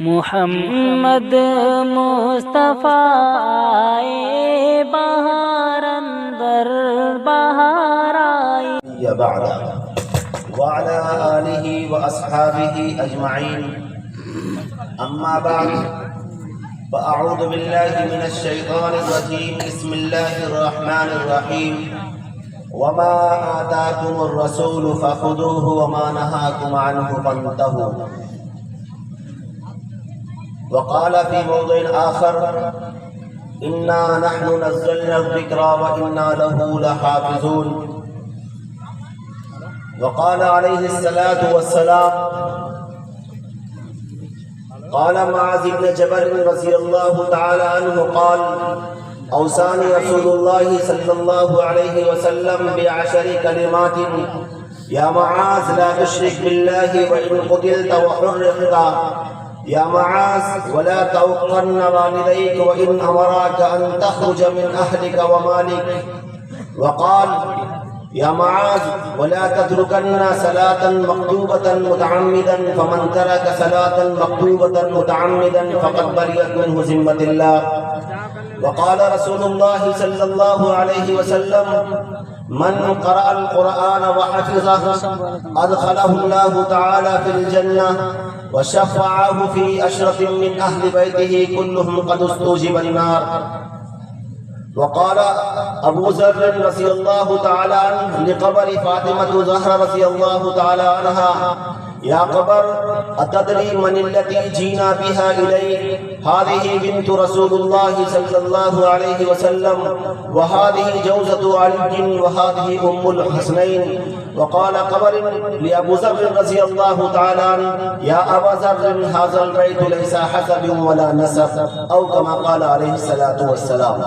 محمد مصطفیٰ آئے بہار اندر بہار آئی. بعد وعلى آله وأصحابه أجمعين أما بعد فأعوذ بالله من الشيطان الرجيم. بسم الله الرحمن الرحيم. وما آتاكم الرسول فخذوه وما نهاكم عنه فانتهوا. وقال في موضع آخر إنا نحن نزلنا الذكر وإنا له لحافظون. وقال عليه الصلاة والسلام قال معاذ بن جبل رضي الله تعالى عنه قال أوصاني رسول الله صلى الله عليه وسلم ب10 كلمات يا معاذ لا تشرك بالله وإن قتلت وحرقت يا معاذ ولا تعقن والديك وإن أمراك أن تخرج من أهلك ومالك. وقال يا معاذ ولا تتركن صلاة مكتوبة متعمدا فمن ترك صلاة مكتوبة متعمدا فقد برئت منه ذمة الله. وقال رسول الله صلى الله عليه وسلم من قرأ القرآن وحفظه أدخله الله تعالى في الجنة وشفعه في 10 من أهل بيته كلهم قد استوجب النار. وقال أبو ذر رضي الله تعالى عنه لقبر فاطمة زهرة رضي الله تعالى عنها يا قبر أتدري من التي جينا بها إليك؟ هذه بنت رسول الله صلى الله عليه وسلم وهذه جوزة علي وهذه أم الحسنين. وقال قبر لأبو ذر رضي الله تعالى عنه يا أبا ذر هذا البيت ليس حسب ولا نسب أو كما قال عليه الصلاة والسلام.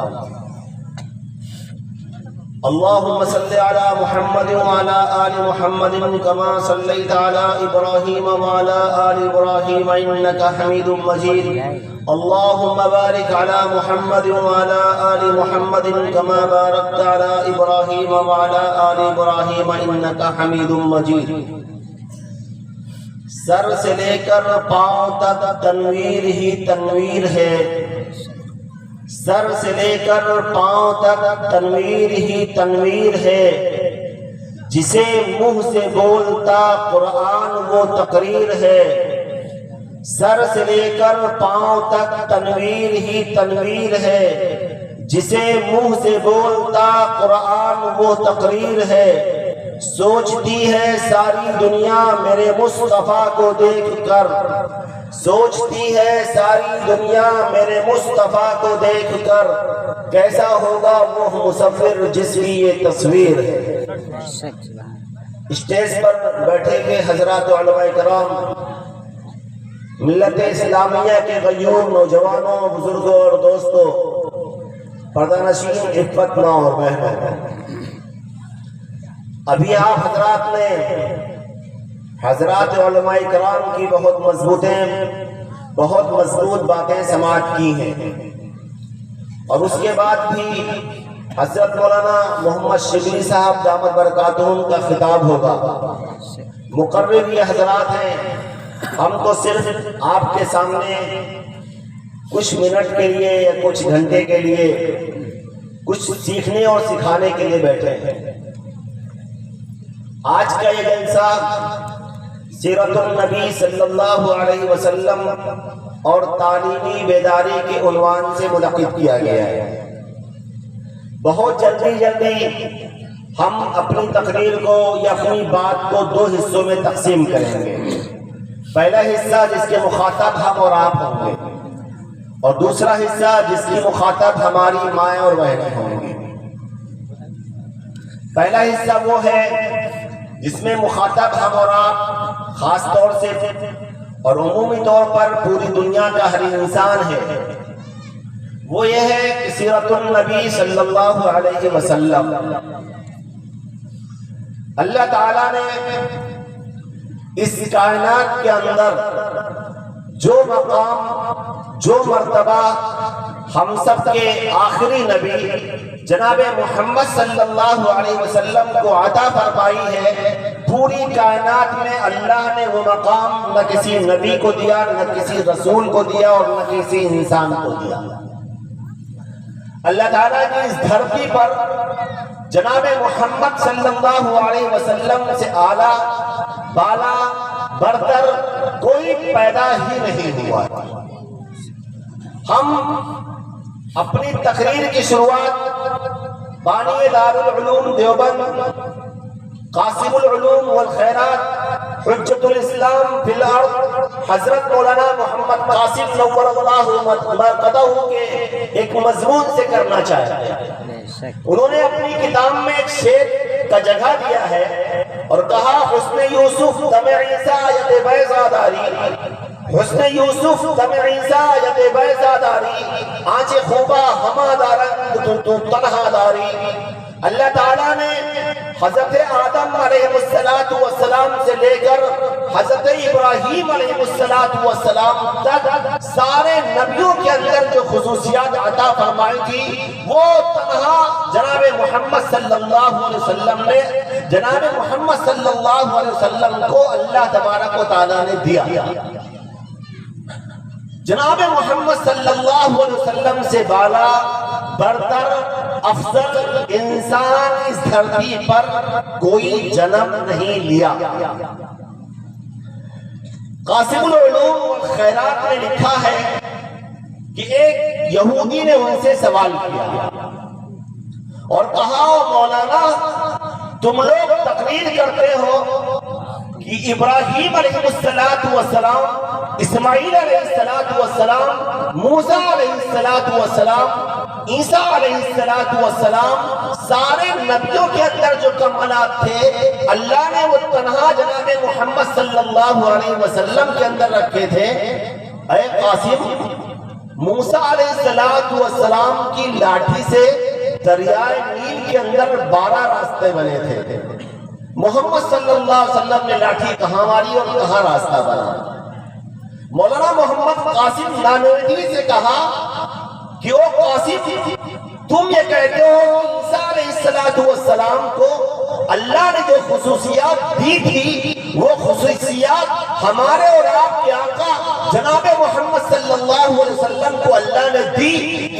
اللهم صل على محمد وعلى آل محمد كما صليت على إبراهيم وعلى آل إبراهيم إنك حميد مجيد. اللهم بارك على محمد وعلى آل محمد كما باركت على إبراهيم وعلى آل إبراهيم إنك حميد مجيد. سر سے لے کر پاؤں تک تنویر ہی تنویر ہے. سر سے لے کر پاؤں تک تنویر ہی تنویر ہے. جسے منہ سے بولتا قرآن وہ تقریر ہے. سر سے لے کر پاؤں تک تنویر ہی تنویر ہے. جسے منہ سے بولتا قرآن وہ تقریر ہے. سوچتی ہے ساری دنیا میرے مصطفیٰ کو دیکھ کر. سوچتی ہے ساری دنیا میرے مصطفیٰ کو دیکھ کر کیسا ہوگا وہ مسافر جس کی یہ تصویر ہے. اسٹیج پر بیٹھے ہوئے حضرات علماء کرام، ملت اسلامیہ کے غیور نوجوانوں، بزرگوں اور دوستوں، پردہ نشین، عفت ماں اور بہنوں، ابھی آپ حضرات نے حضرات علماء کرام کی بہت مضبوط باتیں سماعت کی ہیں، اور اس کے بعد بھی حضرت مولانا محمد شبلی صاحب دامت برکاتہم کا خطاب ہوگا. مقرر یہ حضرات ہیں. ہم تو صرف آپ کے سامنے کچھ منٹ کے لیے یا کچھ گھنٹے کے لیے کچھ سیکھنے اور سکھانے کے لیے بیٹھے ہیں. آج کا یہ جلسہ سیرت النبی صلی اللہ علیہ وسلم اور تعلیمی بیداری کے عنوان سے منعقد کیا گیا ہے. بہت جلدی ہم اپنی تقریر کو یا اپنی بات کو 2 حصوں میں تقسیم کریں گے. پہلا حصہ جس کے مخاطب ہم اور آپ ہوں گے، اور دوسرا حصہ جس کی مخاطب ہماری مائیں اور بہنیں ہوں گی. پہلا حصہ وہ ہے جس میں مخاطب ہم اور آپ خاص طور سے اور عمومی طور پر پوری دنیا کا ہر انسان ہے. وہ یہ ہے کہ سیرت النبی صلی اللہ علیہ وسلم، اللہ تعالیٰ نے اس کائنات کے اندر جو مقام، جو مرتبہ ہم سب کے آخری نبی جناب محمد صلی اللہ علیہ وسلم کو عطا فرمائی ہے، پوری کائنات میں اللہ نے وہ مقام نہ کسی نبی کو دیا، نہ کسی رسول کو دیا، اور نہ کسی انسان کو دیا۔ اللہ تعالیٰ کی اس دھرتی پر جناب محمد صلی اللہ علیہ وسلم سے اعلیٰ بالا برتر کوئی پیدا ہی نہیں ہوا۔ ہم اپنی تقریر کی شروعات بانی دارالعلوم دیوبند قاسم العلوم والخیرات حجت الاسلام فی الارض حضرت مولانا محمد قاسم نور اللہ مرقدہ کے ایک مضمون سے کرنا چاہتے ہیں۔ انہوں نے اپنی کتاب میں ایک شعر کا جگہ دیا ہے اور کہا حسن یوسف دم عیسیٰ ید بیضاداری، حسن یوسف دم عیسیٰ ید بیضاداری، آنچ خوبہ ہما دارند تو تنہا داری۔ اللہ تعالیٰ نے حضرت آدم علیہ السلام سے لے کر حضرت ابراہیم علیہ السلام تک سارے نبیوں کے اندر جو خصوصیات عطا فرمائی تھی وہ تنہا جناب محمد صلی اللہ علیہ وسلم نے، جناب محمد صلی اللہ علیہ وسلم کو اللہ تبارک و تعالیٰ نے دیا۔ جناب محمد صلی اللہ علیہ وسلم سے بالا برتر افضل انسان اس دھرتی پر کوئی جنم نہیں لیا۔ قاسم العلوم والخیرات نے لکھا ہے کہ ایک یہودی نے ان سے سوال کیا اور کہا مولانا تم لوگ تقریر کرتے ہو کہ ابراہیم علیہ السلام، اسماعیل علیہ السلام، موسیٰ علیہ السلام، عیسیٰ علیہ السلام، سارے نبیوں کے اندر جو کمالات تھے اللہ نے وہ تنہا جناب محمد صلی اللہ علیہ وسلم کے اندر رکھے تھے۔ اے قاسم، موسیٰ علیہ السلام کی لاٹھی سے دریائے نیل کے اندر 12 راستے بنے تھے، محمد صلی اللہ علیہ وسلم نے لاٹھی کہاں ماری اور کہاں راستہ بنا؟ مولانا محمد قاسم نانوتوی سے کہا کہ او قاسم، تم یہ کہتے ہو کہ عیسیٰ علیہ السلام کو اللہ نے جو خصوصیات دی تھی وہ خصوصیات ہمارے اور آپ کے آقا جناب محمد صلی اللہ علیہ وسلم کو اللہ نے دی۔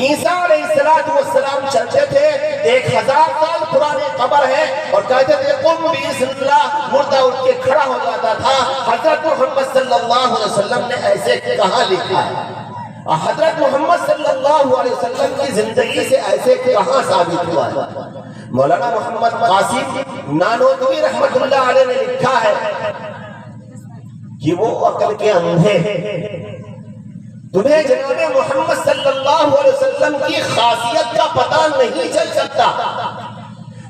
عیسیٰ علیہ السلام چلتے تھے، 1000 سال پرانے قبر ہے اور کہتے تھے قم بإذن اللہ، مردہ اٹھ کے کھڑا ہو جاتا تھا۔ حضرت محمد صلی اللہ علیہ وسلم نے ایسے کہاں لکھا ہے؟ حضرت محمد صلی اللہ علیہ وسلم کی زندگی سے ایسے کہاں ثابت ہوا ہے؟ مولانا محمد قاسم نانوتوی رحمت اللہ علیہ نے لکھا ہے کہ وہ عقل کے اندھے تمہیں جناب محمد صلی اللہ علیہ وسلم کی خاصیت کا پتہ نہیں چل سکتا،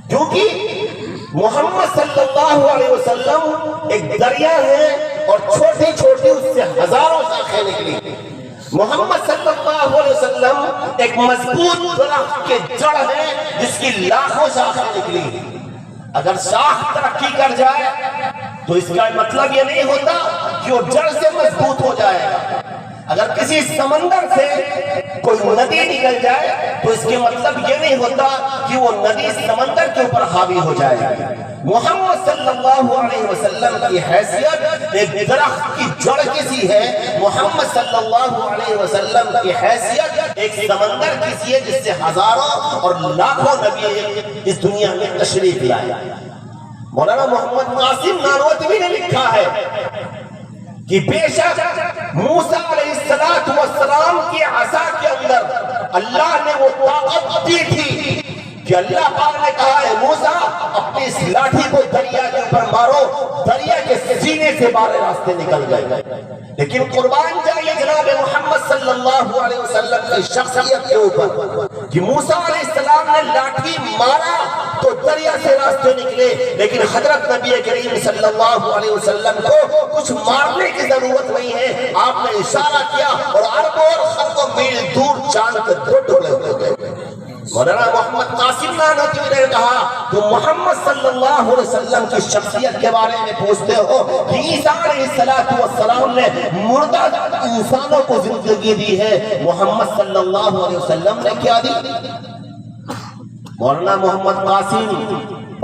کیونکہ محمد صلی اللہ علیہ وسلم ایک دریا ہے اور چھوٹی چھوٹی اس سے ہزاروں شاخیں نکلی۔ محمد صلی اللہ علیہ وسلم ایک مضبوط درخت کے جڑ ہے جس کی لاکھوں شاخیں نکلی۔ اگر شاخ ترقی کر جائے تو اس کا مطلب یہ نہیں ہوتا کہ وہ جڑ سے مضبوط ہو جائے گا۔ اگر کسی سمندر سے کوئی ندی نکل جائے تو اس کے مطلب یہ نہیں ہوتا کہ وہ ندی سمندر کے اوپر حاوی ہو جائے گا۔ محمد صلی اللہ علیہ وسلم کی حیثیت ایک درخت کی جڑ کسی ہے، محمد صلی اللہ علیہ وسلم کی حیثیت ایک سمندر کسی ہے جس سے ہزاروں اور لاکھوں نبی اس دنیا میں تشریف لائے۔ مولانا محمد قاسم نانوتوی نے لکھا ہے کہ بے شک موسیٰ علیہ السلام کی عصا کے اندر اللہ نے وہ طاقت دی تھی کہ اللہ پاک نے کہا ہے موسیٰ اپنی اس لاٹھی کو دریا کے اوپر مارو، دریا کے سینے سے 12 راستے نکل گئے۔ لیکن قربان جائیے جناب محمد صلی اللہ علیہ وسلم کی شخصیت کے اوپر کہ موسیٰ علیہ السلام نے لاٹھی مارا تو دریا سے راستے نکلے، لیکن حضرت نبی کریم صلی اللہ علیہ وسلم کو کچھ مارنے کی ضرورت نہیں ہے، آپ نے اشارہ کیا اور اربوں اور خربوں میل دور چاند کے 2 ٹکڑے ہو گئے۔ مولانا محمد قاسم نانوتوی نے کہا تو محمد صلی اللہ علیہ وسلم کی شخصیت کے بارے میں پوچھتے ہو کہ عیسیٰ علیہ السلام نے مردہ انسانوں کو زندگی دی ہے، محمد صلی اللہ علیہ وسلم نے کیا دی؟ مولانا محمد قاسم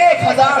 1000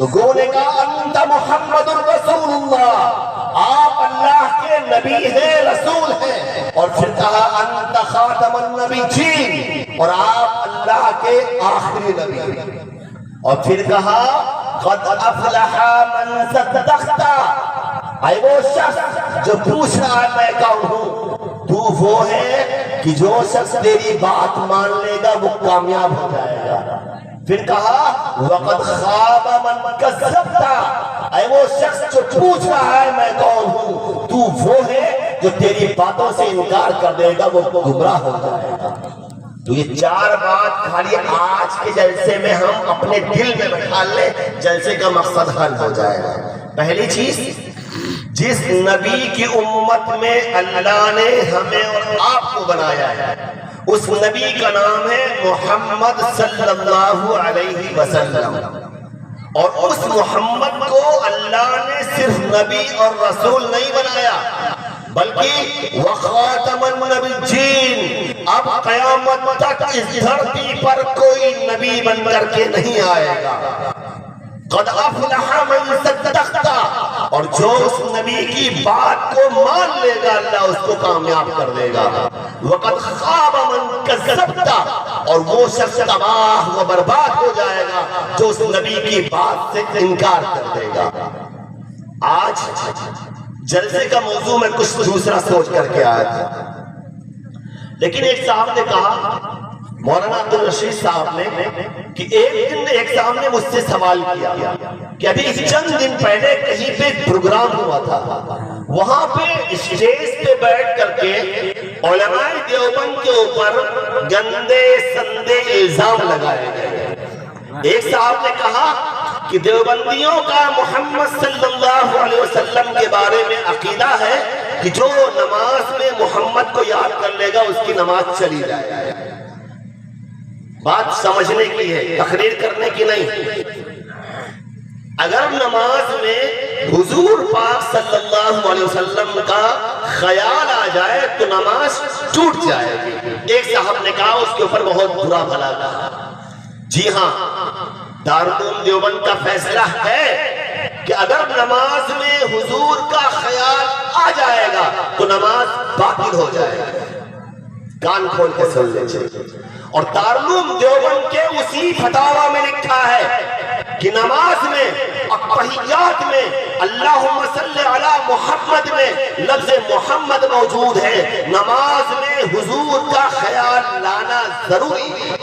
لوگوں نے کہا انت محمد الرسول اللہ، آپ اللہ کے نبی ہیں، رسول ہیں، اور پھر کہا انت خاتم النبیین، اور آپ اللہ کے آخری نبی ہیں، اور پھر کہا قد افلح من صدقت، اے وہ شخص جو پوچھ رہا ہے میں کون ہوں، تو وہ ہے کہ جو شخص تیری بات مان لے گا وہ کامیاب ہو جائے گا۔ پھر کہا وقد خاب من کذبت، اے وہ شخص جو پوچھ رہا ہے میں کون ہوں، تو وہ ہے جو تیری باتوں سے انکار کر دے گا وہ گمراہ ہو جائے گا۔ تو یہ چار بات خالی آج کے جلسے میں ہم اپنے دل میں بٹھا لیں، جلسے کا مقصد حل ہو جائے گا۔ پہلی چیز، جس نبی کی امت میں اللہ نے ہمیں اور آپ کو بنایا ہے اس نبی کا نام ہے محمد صلی اللہ علیہ وسلم، اور اس محمد کو اللہ نے صرف نبی اور رسول نہیں بنایا بلکہ وخاتم النبیین، اب قیامت تک اس دھرتی پر کوئی نبی بن کر کے نہیں آئے گا۔ قد افلح من صدقت، اور جو اس نبی کی بات کو مان لے گا اللہ اس کو کامیاب کر دے گا۔ وقد خاب من کذبت، اور وہ شخص تباہ و برباد ہو جائے گا جو اس نبی کی بات سے انکار کر دے گا۔ آج جلسے کا موضوع میں کچھ دوسرا سوچ کر کے آیا تھا، لیکن ایک صاحب نے کہا، مولانا عبدالرشید صاحب نے، کہ ایک دن ایک صاحب نے مجھ سے سوال کیا کہ ابھی چند دن پہلے کہیں پہ پروگرام ہوا تھا، وہاں پہ اسٹیج پہ بیٹھ کر کے علماء دیوبند کے اوپر گندے سندے الزام لگائے گئے۔ ایک صاحب نے کہا کہ دیوبندیوں کا محمد صلی اللہ علیہ وسلم کے بارے میں عقیدہ ہے کہ جو نماز میں محمد کو یاد کر لے گا اس کی نماز چلی جائے گی۔ بات سمجھنے کی ہے، تقریر کرنے کی نہیں۔ اگر نماز میں حضور پاک صلی اللہ علیہ وسلم کا خیال آ جائے تو نماز ٹوٹ جائے گی۔ ایک صاحب نے کہا اس کے اوپر بہت برا بھلا کہا۔ جی ہاں، دارالعلوم دیوبند کا فیصلہ ہے کہ اگر نماز میں حضور کا خیال آ جائے گا تو نماز باطل ہو جائے گی۔ کان کھول کے سن لیجیے، اور دارالعلوم دیوبند کے اسی فتاوی میں لکھا ہے کہ نماز میں اتحیات میں اللہم صلی علی محمد میں لفظ محمد موجود ہے، نماز میں حضور کا خیال لانا ضروری ہے۔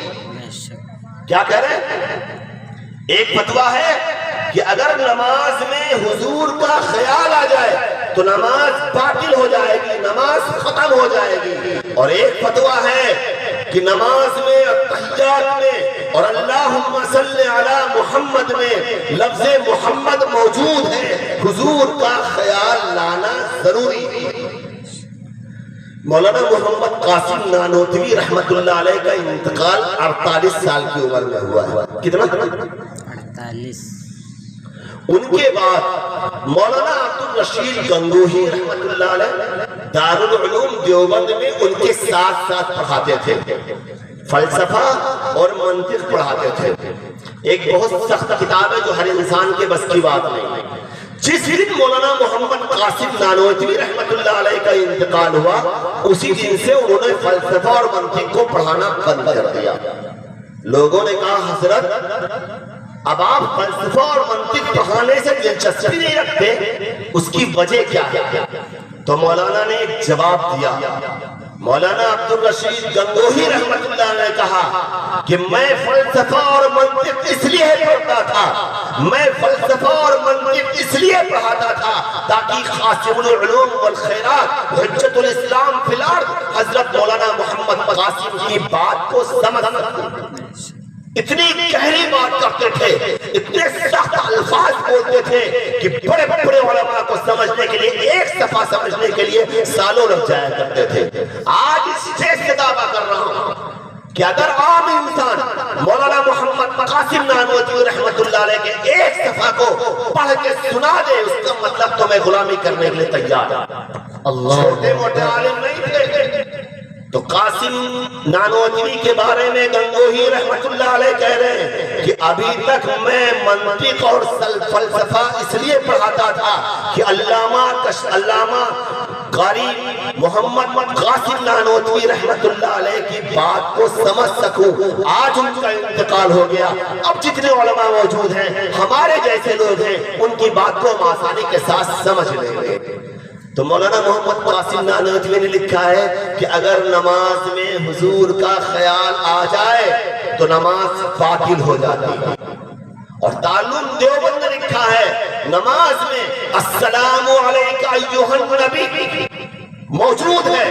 کیا کہہ رہے ہیں؟ ایک فتویٰ ہے کہ اگر نماز میں حضور کا خیال آ جائے تو نماز باطل ہو جائے گی، نماز ختم ہو جائے گی، اور ایک فتویٰ ہے کہ نماز میں اتحیات میں اور اللہم صلی علی محمد میں لفظ محمد موجود ہے، حضور کا خیال لانا ضروری ہے۔ مولانا محمد قاسم نانوتوی رحمت اللہ علیہ کا انتقال 48 سال کی عمر میں ہوا ہے۔ کتنا؟ 48۔ ان کے بعد مولانا عبدالرشید گنگوہی رحمت اللہ علیہ دارالعلوم دیوبند میں ان کے ساتھ ساتھ پڑھاتے تھے، فلسفہ اور منطق پڑھاتے تھے۔ ایک بہت سخت کتاب ہے جو ہر انسان کے بس کی بات نہیں۔ جس دن مولانا محمد قاسم نانوتوی رحمت اللہ علیہ کا انتقال ہوا اسی دن سے انہوں نے فلسفہ اور منطق کو پڑھانا بند کر دیا۔ لوگوں نے کہا حضرت اب آپ فلسفہ اور منطق پڑھانے سے دلچسپی نہیں رکھتے، اس کی وجہ کیا ہے؟ تو مولانا نے ایک جواب دیا۔ مولانا عبدالرشید گنگوہی رحمت اللہ نے کہا کہ میں فلسفہ اور منطق اس لیے پڑھتا تھا، میں فلسفہ اور منطق اس لیے پڑھاتا تھا تاکہ قاسم العلوم والخیرات حجت الاسلام فی الارض حضرت مولانا محمد قاسم کی بات کو سمجھ سکوں۔ اتنی گہری بات کرتے تھے، اتنے سخت الفاظ بولتے تھے کہ بڑے بڑے علماء کو سمجھنے کے لیے، ایک صفحہ سمجھنے کے لیے سالوں لگ جایا کرتے تھے۔ آج اس اسٹیج سے دعویٰ کر رہا ہوں کہ اگر عام انسان مولانا محمد قاسم نانوتوی رحمت اللہ علیہ کے ایک صفحہ کو پڑھ کے سنا دے اس کا مطلب تو میں غلامی کرنے کے لیے تیار ہوں۔ چھوٹے موٹے عالم نہیں تھے، تو قاسم نانوتوی کے بارے میں گنگوہی رحمت اللہ علیہ کہہ رہے ہیں کہ ابھی تک میں منطق اور فلسفہ اس لیے پڑھاتا تھا کہ علامہ قاری محمد قاسم نانوتوی رحمت اللہ علیہ کی بات کو سمجھ سکوں. آج ان کا انتقال ہو گیا. اب جتنے علماء موجود ہیں ہمارے جیسے لوگ ہیں ان کی بات کو ہم آسانی کے ساتھ سمجھ لیں گے. تو مولانا محمد قاسم نانوتوی نے لکھا ہے کہ اگر نماز میں حضور کا خیال آ جائے تو نماز باطل ہو جاتی ہے. اور تعلم دیوبند نے لکھا ہے نماز میں السلام علیکہ ایھا النبی موجود ہے,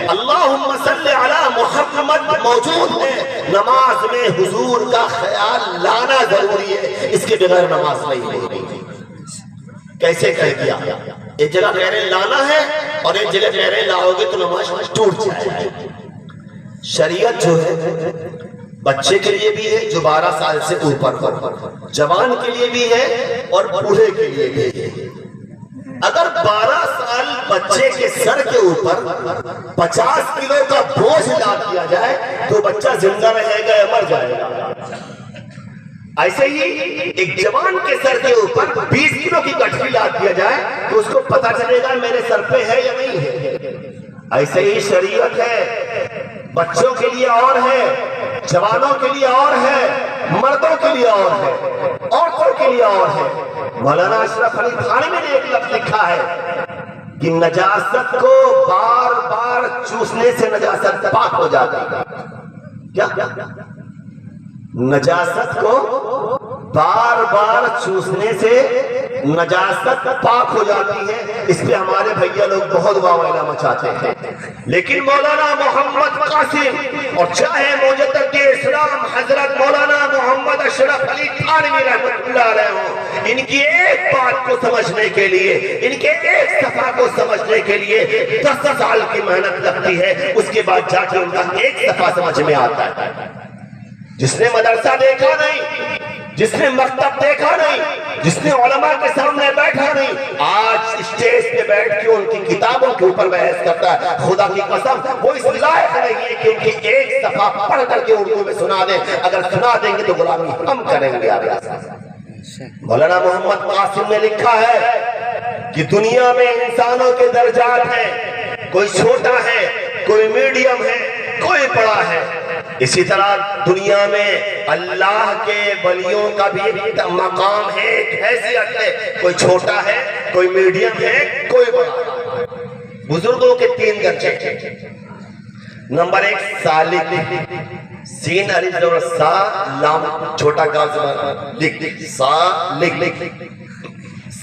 اللہم صلی علی محمد موجود ہے. نماز میں حضور کا خیال لانا ضروری ہے, اس کے بغیر نماز نہیں ہوگی. کیسے کہہ دیا؟ ایک جگہ کہہ رہے لانا ہے اور ایک جگہ کہہ رہے لاؤ گے تو نماز ٹوٹ جائے گی. شریعت جو ہے بچے کے لیے بھی ہے جو 12 سال سے اوپر ہو, جوان کے لیے بھی ہے اور بوڑھے کے لیے بھی ہے. اگر 12 سال بچے کے سر کے اوپر 50 کلو کا بوجھ لاد دیا جائے تو بچہ زندہ رہے گا یا مر جائے گا؟ ایسے ہی ایک جوان کے سر کے اوپر 20 کلو کی گٹھری لاد دیا جائے تو اس کو پتا چلے گا میرے سر پہ ہے یا نہیں ہے. ایسے ہی شریعت ہے, بچوں کے لیے اور ہے, جوانوں کے لیے اور ہے, مردوں کے لیے اور ہے, عورتوں کے لیے اور ہے. مولانا اشرف علی تھانوی نے ایک لفظ لکھا ہے کہ نجاست کو بار بار چوسنے سے نجاست پاک ہو جاتی ہے. کیا نجاست کو بار بار چوسنے سے نجاست پاک ہو جاتی ہے. اس پہ ہمارے بھیا لوگ بہت واویلا مچاتے ہیں. لیکن مولانا محمد قاسم اور چاہے مجدد اسلام حضرت مولانا محمد اشرف علی تھانوی رحمت اللہ علیہ ہوں, ان کی ایک بات کو سمجھنے کے لیے, ان کے ایک صفحہ کو سمجھنے کے لیے 10 سال کی محنت لگتی ہے. اس کے بعد جا کے ان کا ایک صفحہ سمجھ میں آتا ہے. جس نے مدرسہ دیکھا نہیں, جس نے مکتب دیکھا نہیں, جس نے علماء کے سامنے بیٹھا نہیں, آج اسٹیج پہ بیٹھ کے ان کی کتابوں کے اوپر بحث کرتا ہے. خدا کی قسم وہ اس لائق نہیں ہے کہ ان کی ایک صفحہ پڑھ کر کے اردو میں سنا دیں. اگر سنا دیں گے تو غلامی ہم کریں گے. مولانا محمد قاسم نے لکھا ہے کہ دنیا میں انسانوں کے درجات ہیں, کوئی چھوٹا ہے, کوئی میڈیم ہے, کوئی بڑا ہے. اسی طرح دنیا میں اللہ کے ولیوں کا بھی مقام ہے, ایک حیثیت ہے. کوئی چھوٹا ہے, کوئی میڈیم ہے, کوئی بڑا ہے. بزرگوں کے 3 درجے. نمبر 1 سالک, سین الف زبر سا لام چھوٹا کا لکھ سالک.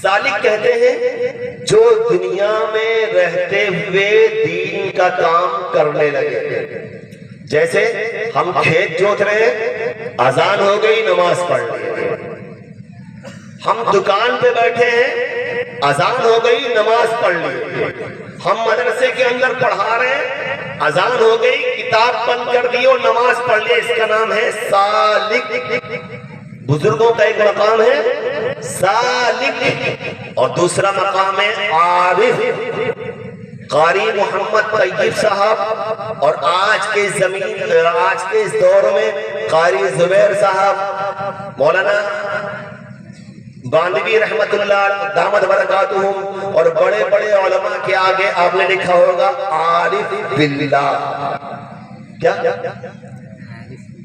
سالک کہتے ہیں جو دنیا میں رہتے ہوئے دین کا کام کرنے لگے. جیسے ہم کھیت جوت رہے ہیں, اذان ہو گئی, نماز پڑھ لی. ہم دکان پہ بیٹھے ہیں, اذان ہو گئی, نماز پڑھ لی. ہم مدرسے کے اندر پڑھا رہے ہیں, اذان ہو گئی, کتاب بند کر دی اور نماز پڑھ لی. اس کا نام ہے سالک. بزرگوں کا ایک مقام ہے سالک اور دوسرا مقام ہے عارف. قاری محمد طیب صاحب اور آج کے اس دور میں قاری زبیر صاحب, مولانا باندوی رحمت اللہ دامت برکاتہم اور بڑے بڑے علماء کے آگے آپ نے لکھا ہوگا عارف باللہ. کیا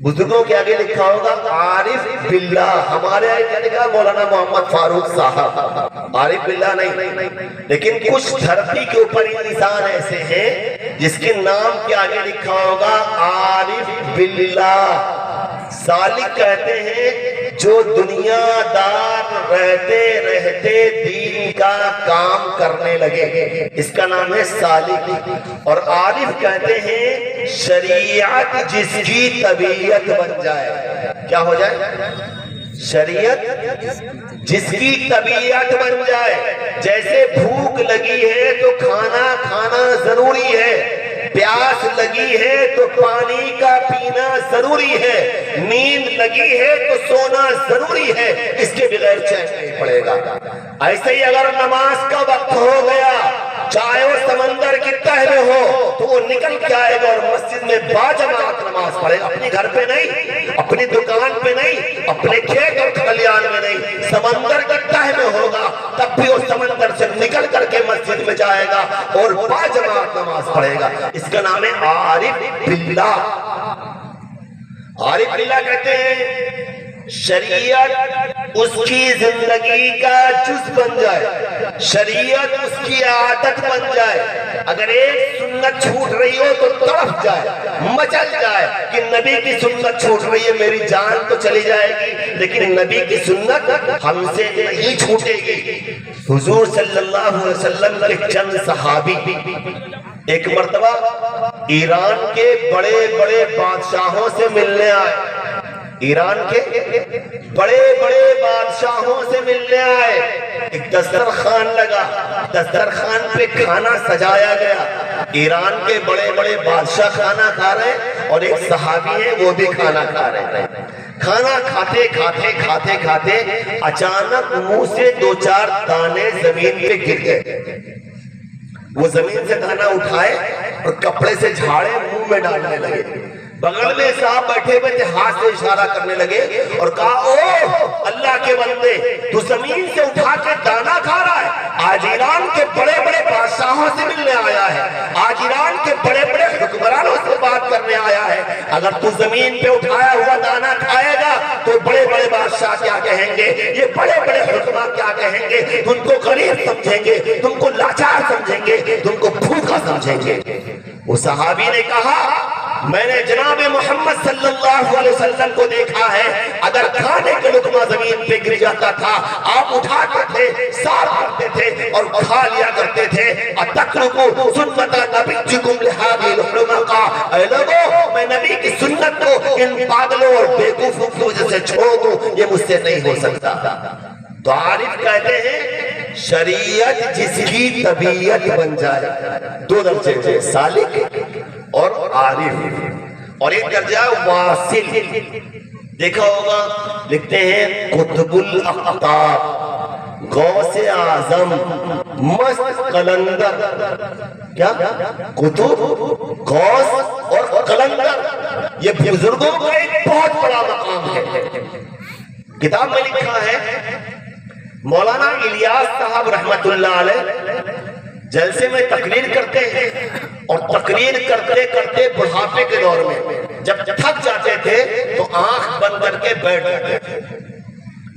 بزرگوں کے آگے لکھا ہوگا عارف باللہ. ہمارے آگے کیا لکھا؟ مولانا محمد فاروق صاحب. عارف باللہ نہیں. لیکن کچھ دھرتی کے اوپر انسان ایسے ہیں جس کے نام کے آگے لکھا ہوگا عارف باللہ. سالک کہتے ہیں جو دنیا دار رہتے رہتے دین کا کام کرنے لگے, اس کا نام ہے سالک. اور عارف کہتے ہیں شریعت جس کی طبیعت بن جائے. کیا ہو جائے؟ شریعت جس کی طبیعت بن جائے. جیسے بھوک لگی ہے تو کھانا ضروری ہے, پیاس لگی ہے تو پانی کا پینا ضروری ہے, نیند لگی ہے تو سونا ضروری ہے, اس کے بغیر چین نہیں پڑے گا. ایسے ہی اگر نماز کا وقت ہو گیا, چاہے وہ سمندر کی تہ میں ہو تو وہ نکل کے آئے گا اور مسجد میں باجماعت نماز پڑھے گا. اپنے گھر پہ نہیں, اپنی دکان پہ نہیں, اپنے کھیت اور کھلیان میں نہیں, سمندر کی تہ میں ہوگا تب بھی وہ سمندر سے نکل کر کے مسجد میں جائے گا اور باجماعت نماز پڑھے گا. اس کا نام ہے عارف باللہ. عارف باللہ کہتے ہیں شریعت اس کی زندگی کا جز بن جائے, شریعت اس کی عادت بن جائے. اگر ایک سنت چھوٹ رہی ہو تو تڑپ جائے, مچل جائے کہ نبی کی سنت چھوٹ رہی ہے, میری جان تو چلی جائے گی لیکن نبی کی سنت ہم سے نہیں چھوٹے گی. حضور صلی اللہ علیہ وسلم کے چند صحابی ایک مرتبہ ایران کے بڑے بڑے بادشاہوں سے ملنے آئے. ایران کے بڑے بڑے بادشاہوں سے ملنے آئے. ایک دسترخوان لگا, دسترخوان پہ کھانا سجایا گیا. ایران کے بڑے بڑے بادشاہ کھانا کھا رہے ہیں اور ایک صحابی ہے وہ بھی کھانا کھا رہے ہیں. کھانا کھاتے کھاتے کھاتے کھاتے اچانک منہ سے 2-4 دانے زمین پہ گر گئے. وہ زمین سے دانا اٹھائے اور کپڑے سے جھاڑے منہ میں ڈالنے لگے. بغل میں صاحب بیٹھے ہوئے تھے, ہاتھ سے اشارہ کرنے لگے اور کہا او اللہ کے بندے, تو زمین سے اٹھا کے دانا کھا رہا ہے. آج ایران کے بڑے بڑے بادشاہوں سے ملنے آیا ہے, آج ایران کے بڑے بڑے حکمرانوں سے بات کرنے آیا ہے. اگر تو زمین پہ اٹھایا ہوا دانا کھائے گا تو بڑے بڑے بادشاہ کیا کہیں گے, یہ بڑے بڑے حکمراں کیا کہیں گے, تم کو غریب سمجھیں گے, تم کو لاچار سمجھیں گے, تم کو بھوکا سمجھیں گے. وہ صحابی نے کہا میں نے جناب محمد صلی اللہ علیہ وسلم کو دیکھا ہے, اگر کھانے کے لقمہ زمین پہ گر جاتا تھا آپ اٹھاتے تھے, صاف کرتے تھے اور کھا لیا کرتے تھے. اتترکو سنت نبیکم لہذه الحمقى, اے لوگو میں نبی کی سنت کو ان پاگلوں اور بیوقوفوں کی وجہ سے چھوڑ دوں, یہ مجھ سے نہیں ہو سکتا. تو عارف کہتے ہیں شریعت جس کی طبیعت بن جائے. 2 درجے, سالک اور عارف. اور ایک درجہ واصل. دیکھا ہوگا لکھتے ہیں قطب الاقطاب, غوث اعظم, مست قلندر. کیا قطب, غوث اور قلندر یہ بزرگوں کا ایک بہت بڑا مقام ہے. کتاب میں لکھا ہے مولانا الیاس صاحب رحمت اللہ علیہ جلسے میں تقریر کرتے ہیں اور تقریر کرتے کرتے بڑھاپے کے دور میں جب تھک جاتے تھے تو آنکھ بند کر کے بیٹھ جاتے تھے.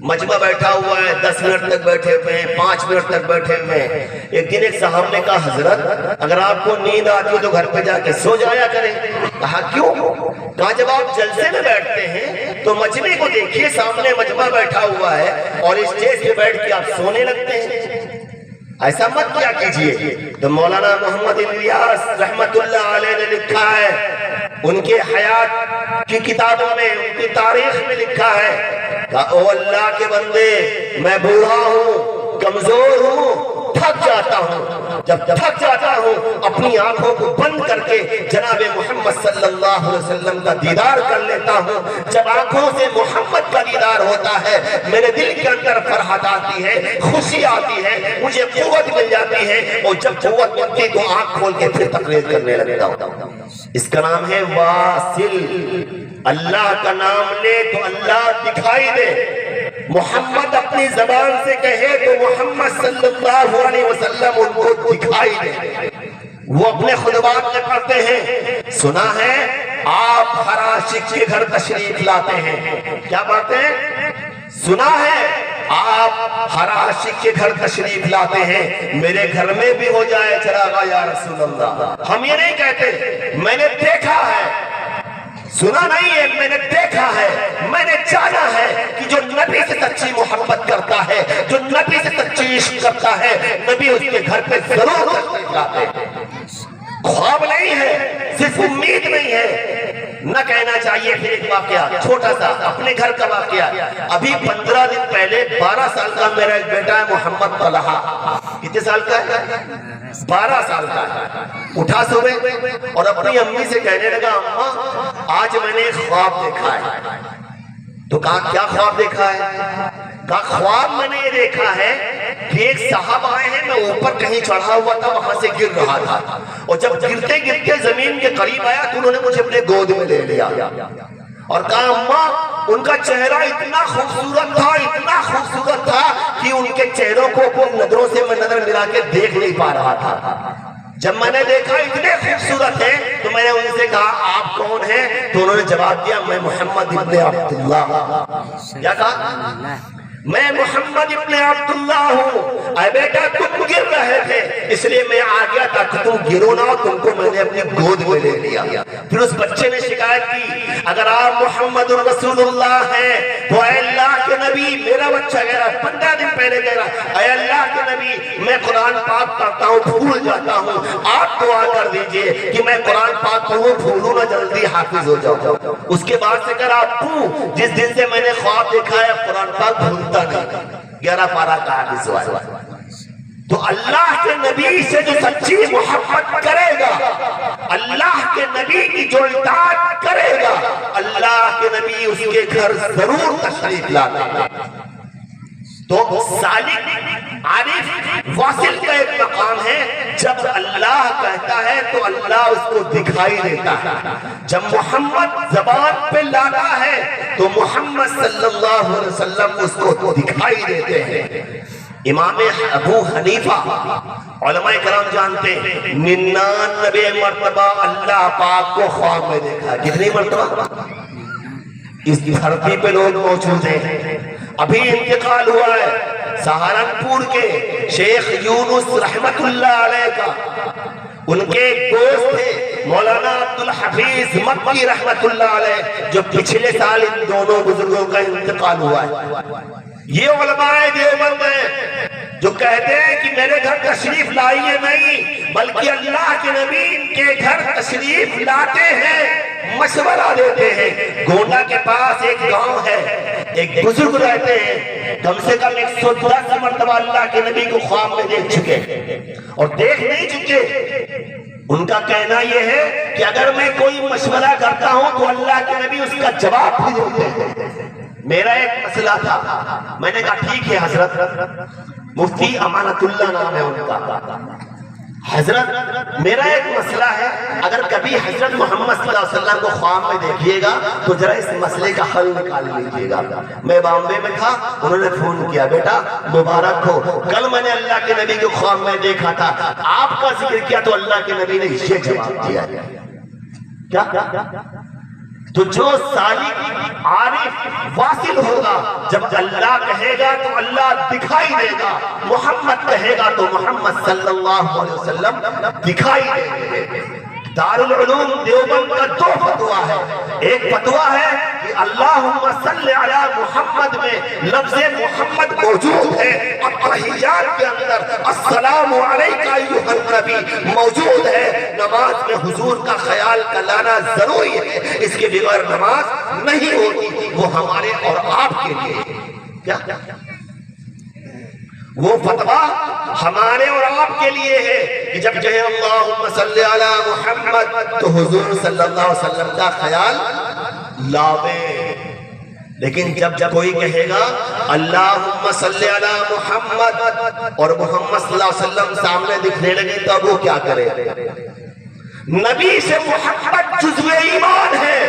مجمع بیٹھا ہوا ہے, 10 منٹ تک بیٹھے ہوئے ہیں, 5 منٹ تک بیٹھے ہوئے ہیں. ایک دن ایک صاحب نے کہا حضرت اگر آپ کو نیند آتی ہے تو گھر پہ جا کے سو جایا کریں. کہا کیوں؟ کہا جب آپ جلسے میں بیٹھتے ہیں تو مجمع کو دیکھیے, سامنے مجمع بیٹھا ہوا ہے اور اسٹیج پہ بیٹھ کے آپ سونے لگتے ہیں, ایسا مت کیا کیجئے. تو مولانا محمد الیاس رحمت اللہ علیہ نے لکھا ہے, ان کے حیات کی کتابوں میں, ان کی تاریخ میں لکھا ہے کہ او اللہ کے بندے میں بوڑھا ہوں, کمزور ہوں, تھک جاتا ہوں. جب تھک جاتا ہوں اپنی آنکھوں کو بند کر کے جناب محمد صلی اللہ علیہ وسلم کا دیدار کر لیتا ہوں. جب آنکھوں سے محمد کا دیدار ہوتا ہے میرے دل کے اندر فرحت آتی ہے, خوشی آتی ہے, مجھے قوت مل جاتی ہے, اور جب قوت ملتی تو آنکھ کھول کے پھر تقریر کرنے لگتا ہوں. اس کا نام ہے واصل. اللہ کا نام لے تو اللہ دکھائی دے, محمد اپنی زبان سے کہے تو محمد صلی اللہ علیہ وسلم ان کو دکھائی دے. وہ اپنے خطبات میں پڑھتے ہیں, سنا ہے آپ ہر عاشق کے گھر تشریف لاتے ہیں. کیا پڑھتے ہیں؟ سنا ہے آپ ہر عاشق کے گھر تشریف لاتے ہیں, میرے گھر میں بھی ہو جائے چراغا یا رسول اللہ. ہم یہ نہیں کہتے میں نے دیکھا ہے, سنا نہیں ہے, میں نے دیکھا ہے, میں نے جانا ہے کہ جو نبی سے سچی محبت کرتا ہے, جو نبی سے سچی عشق کرتا ہے, نبی اس کے گھر پہ ضرور تشریف لاتے ہیں. خواب نہیں ہے, صرف امید نہیں ہے. نہ کہنا چاہیے. پھر ایک واقعہ چھوٹا سا اپنے گھر کا واقعہ. ابھی 15 دن پہلے 12 سال کا میرا ایک بیٹا ہے محمد طلحہ. کتنے سال کا ہے؟ 12 سال کا ہے. اٹھا صبح اور اپنی امی سے کہنے لگا اماں آج میں نے ایک خواب دیکھا ہے. تو کہا کیا خواب دیکھا ہے؟ کہا خواب میں نے یہ دیکھا ہے کہ ایک صاحب آئے ہیں، میں اوپر کہیں چڑھا ہوا تھا، وہاں سے گر رہا تھا، اور جب گرتے گرتے زمین کے قریب آیا تو انہوں نے مجھے اپنے گود میں لے لیا اور کہا اماں، ان کا چہرہ اتنا خوبصورت تھا، اتنا خوبصورت تھا کہ ان کے چہروں کو اپنی نظروں سے میں نظر ملا کے دیکھ نہیں پا رہا تھا۔ جب میں نے دیکھا اتنے خوبصورت ہیں تو میں نے ان سے کہا آپ کون ہیں؟ تو انہوں نے جواب دیا میں محمد ابن عبداللہ۔ کیا کہا؟ میں محمد ابن عبداللہ ہوں۔ اے بیٹا تم گر رہے تھے اس لیے میں آ گیا تھا کہ تم گرو نہ، تم کو میں نے اپنی گود میں لے لیا۔ پھر اس بچے نے شکایت کی اگر آپ محمد رسول اللہ ہیں تو اے اللہ کے نبی، میرا بچہ کہہ رہا 15 دن پہلے کہہ رہا اے اللہ کے نبی میں قرآن پاک پڑھتا ہوں بھول جاتا ہوں، آپ دعا کر دیجئے کہ میں قرآن پاک پڑھوں بھولوں نہ، جلدی حافظ ہو جاؤں۔ اس کے بعد سے کہا ابو جس دن سے میں نے خواب دیکھا ہے قرآن پاک بھولتا نہیں۔ 11 پارہ کا حافظ ہوا ہے۔ تو اللہ کے نبی سے جو سچی محبت کرے گا، اللہ کے نبی کی جو اطاعت کرے گا، اللہ کے نبی اس کے گھر ضرور تشریف لاتے ہیں۔ تو سالک عارف واصل کا ایک مقام ہے، جب اللہ کہتا ہے تو اللہ اس کو دکھائی دیتا ہے۔ جب محمد زبان پہ لاتا ہے تو محمد صلی اللہ علیہ وسلم اس کو دکھائی دیتے ہیں۔ امام ابو حنیفہ علماء کرام جانتے ہیں 99 مرتبہ اللہ پاک کو خواب میں دیکھا۔ کتنی مرتبہ؟ اس دھرتی پہ لوگ موجود ہیں، ابھی انتقال ہوا ہے سہارنپور کے شیخ یونس رحمت اللہ علیہ کا، ان کے ایک دوست تھے مولانا عبدالحفیظ مکی رحمت اللہ علیہ، جو پچھلے سال ان دونوں بزرگوں کا انتقال ہوا ہے۔ یہ علماء دیوبند ہیں جو کہتے ہیں کہ میرے گھر تشریف لائیے نہیں بلکہ اللہ کے نبی ان کے گھر تشریف لاتے ہیں، مشورہ دیتے ہیں۔ گونڈا کے پاس ایک گاؤں ہے، ایک بزرگ رہتے ہیں، کم سے کم 110 مرتبہ اللہ کے نبی کو خواب میں دیکھ چکے اور دیکھ نہیں چکے۔ ان کا کہنا یہ ہے کہ اگر میں کوئی مشورہ کرتا ہوں تو اللہ کے نبی اس کا جواب بھی دیتے ہیں۔ میرا ایک مسئلہ تھا، میں نے کہا ٹھیک ہے حضرت، مفتی امانت اللہ نام ہے ان کا، حضرت میرا ایک مسئلہ ہے، اگر کبھی حضرت محمد صلی اللہ علیہ وسلم کو خواب میں دیکھیے گا تو ذرا اس مسئلے کا حل نکال لیجیے گا۔ میں بامبے میں تھا، انہوں نے فون کیا بیٹا مبارک ہو، کل میں نے اللہ کے نبی کو خواب میں دیکھا تھا، آپ کا ذکر کیا تو اللہ کے نبی نے یہ جواب دیا۔ کیا؟ تو جو سالک عارف واصل ہوگا، جب اللہ کہے گا تو اللہ دکھائی دے گا، محمد کہے گا تو محمد صلی اللہ علیہ وسلم دکھائی دے گا۔ دارالعلوم دیوبند کا 2 فتویٰ ہے، ایک فتویٰ ہے کہ اللہم صلی علی محمد میں لفظ محمد موجود ہے، اور تحیات کے اندر السلام علیکہ ایھا النبی موجود ہے۔ نماز میں حضور کا خیال کا لانا ضروری ہے، اس کے بغیر نماز نہیں ہوتی، وہ ہمارے اور آپ کے لیے کیا وہ فتویٰ ہمارے اور آپ کے لیے ہے کہ جب کہیں اللہم صلی علی محمد تو حضور صلی اللہ علیہ وسلم کا خیال لاوے۔ لیکن جب کوئی کہے گا اللہم صلی علی محمد اور محمد صلی اللہ علیہ وسلم سامنے دکھنے لگے تو وہ کیا کرے؟ نبی سے محبت جزو ایمان ہے،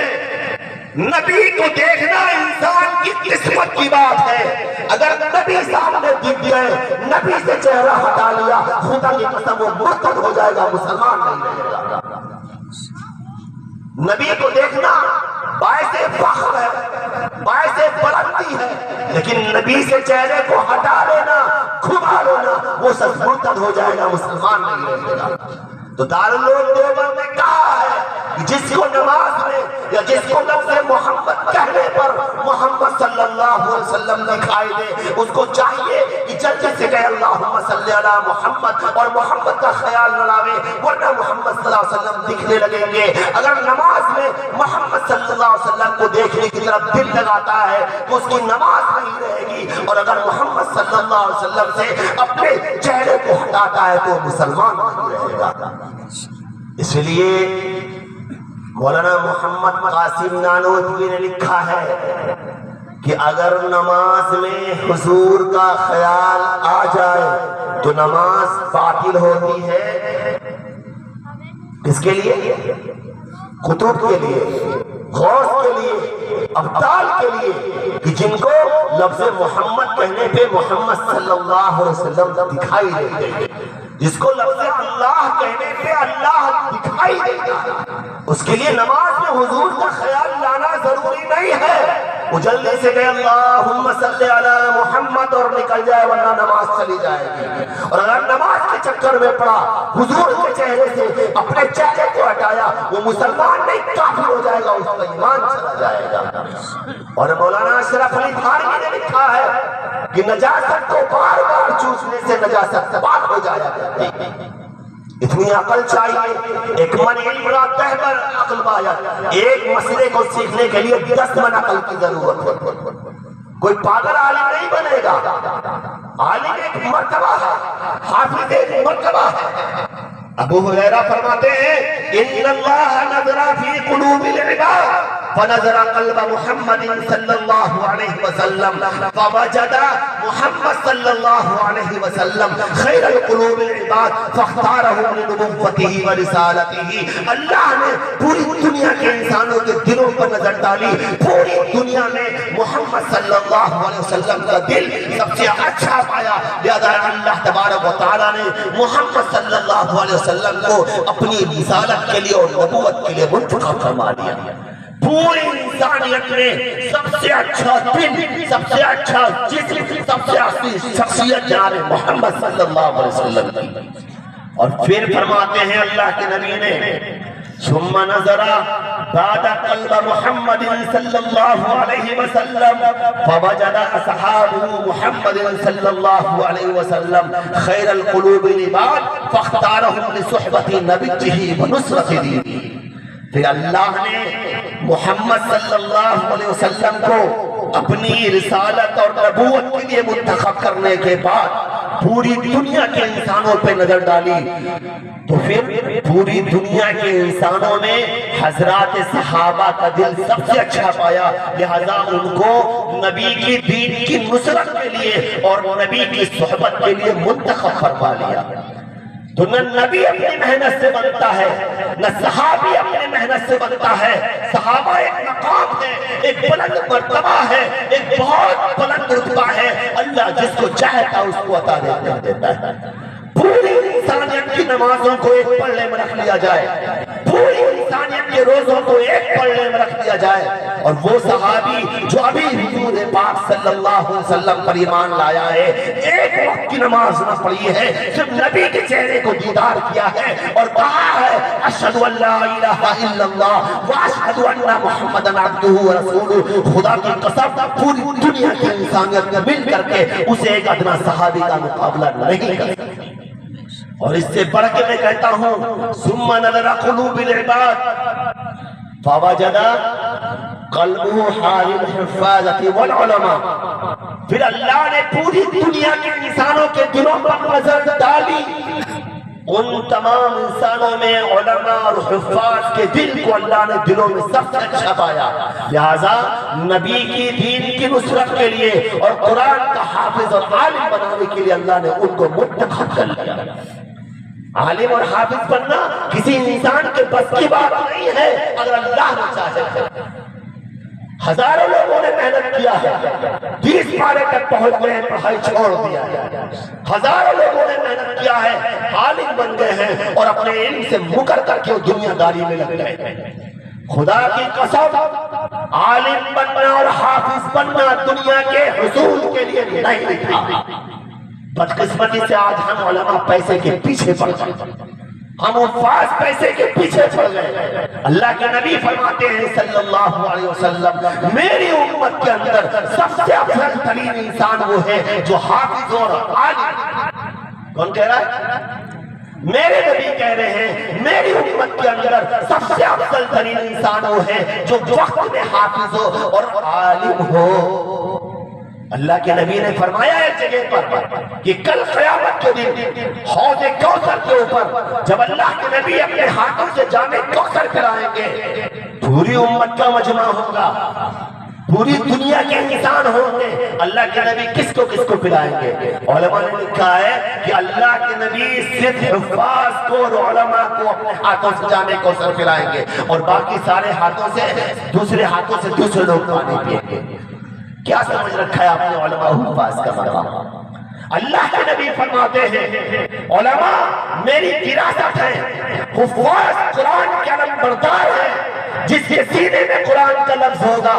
نبی کو دیکھنا انسان کی قسمت کی بات ہے۔ اگر نبی سامنے دکھ گئے، نبی سے چہرہ ہٹا لیا، خدا کی قسم وہ مرتد ہو جائے گا، مسلمان نہیں رہے گا۔ نبی کو دیکھنا باعث فخر ہے، باعث بلندی ہے، لیکن نبی سے چہرے کو ہٹا لینا، کھبا لینا، وہ سب مرتد ہو جائے گا، مسلمان نہیں رہے گا۔ تو دارالعلوم دیوبند نے کہا ہے کہ جس کو نماز میں یا جس کو لفظ محمد کہنے پر محمد صلی اللہ علیہ وسلم دکھائی دے، اس کو چاہیے کہ جلدی سے کہے اللہم صلی علی محمد اور محمد کا خیال نہ لاوے، ورنہ محمد صلی اللہ علیہ وسلم دکھنے لگیں گے۔ اگر نماز میں محمد صلی اللہ علیہ وسلم کو دیکھنے کی طرف دل لگاتا ہے تو اس کی نماز نہیں رہے گی، اور اگر محمد صلی اللہ علیہ وسلم سے اپنے چہرے کو ہٹاتا ہے تو مسلمان نہیں رہے گا۔ اس لیے مولانا محمد قاسم نانوتوی نے لکھا ہے کہ اگر نماز میں حضور کا خیال آ جائے تو نماز باطل ہوتی ہے. کس کے لیے؟ قطب کے لیے، غوث کے لیے، ابدال کے لیے، کہ جن کو لفظ محمد کہنے پہ محمد صلی اللہ علیہ وسلم دکھائی دیتے ہیں، جس کو لفظ اللہ کہنے پہ اللہ دکھائی دیتا ہے، اس کے لیے نماز میں حضور کا خیال لانا ضروری نہیں ہے. وہ جلدی سے کہ اللہم صلی علی محمد اور نکل جائے، ورنہ نماز چلی جائے گی. اور اگر نماز کے چکر میں پڑا، حضور کے چہرے سے اپنے چہرے کو ہٹایا، وہ مسلمان نہیں کافر ہو جائے گا، اس کا ایمان چلا جائے گا. اور مولانا اشرف علی تھانوی نے لکھا ہے کہ نجاست کو بار بار چوسنے سے نجاست پاک ہو جایا کرتی ہے. اتنی عقل چاہیے. ایک من علم را تہبر عقل باید. ایک مسئلے کو سیکھنے کے لیے 10 من عقل کی ضرورت ہے. کوئی پاگل عالم نہیں بنے گا. عالم ایک مرتبہ ہے، حافظ ایک مرتبہ ہے. ابو ہریرہ فرماتے ہیں ان اللہ نظر فی قلوب العباد فنظر قلب محمد صلی اللہ علیہ وسلم فوجد محمد صلی اللہ علیہ وسلم خیر القلوب العباد فاختارہ لنبوته ورسالته. اللہ نے پوری دنیا کے انسانوں کے دلوں پر نظر ڈالی. پوری دنیا میں محمد صلی اللہ علیہ وسلم کا دل سب سے اچھا پایا. لہذا اللہ تبارک و تعالی نے محمد صلی اللہ علیہ وسلم کو اپنی رسالت کے لیے اور نبوت کے لیے منتخب فرما دیا. پوری انسانیت میں سب سے اچھا دل، سب سے اچھا جسم، سب سے اچھی شخصیت جناب محمد صلی اللہ علیہ وسلم کی. اور پھر فرماتے ہیں اللہ کے نبی نے ثم نظر بعد قلب محمد صلی اللہ علیہ وسلم فوجد اصحابه محمد صلی اللہ علیہ وسلم خیر القلوب العباد فاختارهم لصحبت نبیه ونصرت دینه. پھر اللہ نے محمد صلی اللہ علیہ وسلم کو اپنی رسالت اور نبوت کے لیے منتخب کرنے کے بعد پوری دنیا کے انسانوں پہ نظر ڈالی. تو پھر پوری دنیا کے انسانوں نے حضرات صحابہ کا دل سب سے اچھا پایا. لہذا ان کو نبی کی دین کی نصرت کے لیے اور نبی کی صحبت کے لیے منتخب فرما لیا. تو نہ نبی اپنی محنت سے بنتا ہے، نہ صحابی اپنی محنت سے بنتا ہے. صحابہ ایک مقام ہے، ایک بلند مرتبہ ہے، ایک بہت بلند رتبہ ہے. اللہ جس کو چاہتا اس کو عطا دیتا ہے. پوری انسانیت کی نمازوں کو ایک پلڑے میں رکھ لیا جائے، پوری انسانیت کے روزوں کو ایک پلڑے میں رکھ لیا جائے، اور وہ صحابی جو ابھی حضور پاک صلی اللہ علیہ وسلم پر ایمان لایا ہے، ایک وقت کی نماز نہ پڑھی ہے، صرف نبی کے چہرے کو دیدار کیا ہے اور کہا ہے اشہد ان لا الہ الا اللہ واشہد ان محمدا عبدہ ورسولہ. خدا کی قسم پوری دنیا کی انسانیت مل کر کے اسے ایک ادنا صحابی کا مقابلہ نہیں کر سکتی. اور اس سے بڑھ کے میں کہتا ہوں ثم نظر قلوب العباد فوجد قلبه حال الحفاظۃ والعلماء. پھر اللہ نے پوری دنیا کے انسانوں کے دلوں پر نظر ڈالی. ان تمام انسانوں میں علماء اور حفاظ کے دل کو اللہ نے دلوں میں سب سے اچھا پایا. لہذا نبی کی دین کی نصرت کے لیے اور قرآن کا حافظ اور عالم بنانے کے لیے اللہ نے ان کو منتخب کر لیا. عالم اور حافظ بننا کسی انسان کے بس کی بات نہیں ہے اگر اللہ نہ چاہے. ہزاروں لوگوں نے محنت کیا ہے، 20 پارے تک پہنچ گئے، پڑھائی چھوڑ دیا ہے. ہزاروں لوگوں نے محنت کیا ہے، عالم بن گئے ہیں اور اپنے علم سے مکر کر کے دنیا داری میں لگ گئے. خدا کی قسم عالم بننا اور حافظ بننا دنیا کے حصول کے لیے نہیں تھا. بدقسمتی سے آج ہم علماء پیسے کے پیچھے پڑ گئے، ہم حفاظ پیسے کے پیچھے پڑ گئے. اللہ کے نبی فرماتے ہیں صلی اللہ علیہ وسلم میری امت کے اندر سب سے افضل ترین انسان وہ ہے جو حافظ اور عالم. کون کہہ رہا ہے؟ میرے نبی کہہ رہے ہیں میری امت کے اندر سب سے افضل ترین انسان وہ ہے جو وقت میں حافظ ہو اور عالم ہو. اللہ کے نبی نے فرمایا ایک جگہ پر کہ کل قیامت کے دن حوض کوثر کے اوپر جب اللہ کے نبی اپنے ہاتھوں سے جام کوثر پلائیں گے، پوری امت کا مجمع ہوگا. پوری دنیا کے انسان ہوں گے، اللہ کے نبی کس کو پلائیں گے؟ علماء نے لکھا ہے کہ اللہ کے نبی صرف حفاظ کو اور علماء کو اپنے ہاتھوں سے جانے کو سر پلائیں گے، اور باقی سارے ہاتھوں سے دوسرے لوگ پانی پیئیں گے۔ کیا سمجھ رکھا ہے آپ نے علماء حفاظ کا مقام؟ اللہ کے نبی فرماتے ہیں علماء میری وراثت ہے، حفاظ قرآن کے علم بردار ہے، جس کے سینے میں قرآن کا لفظ ہوگا،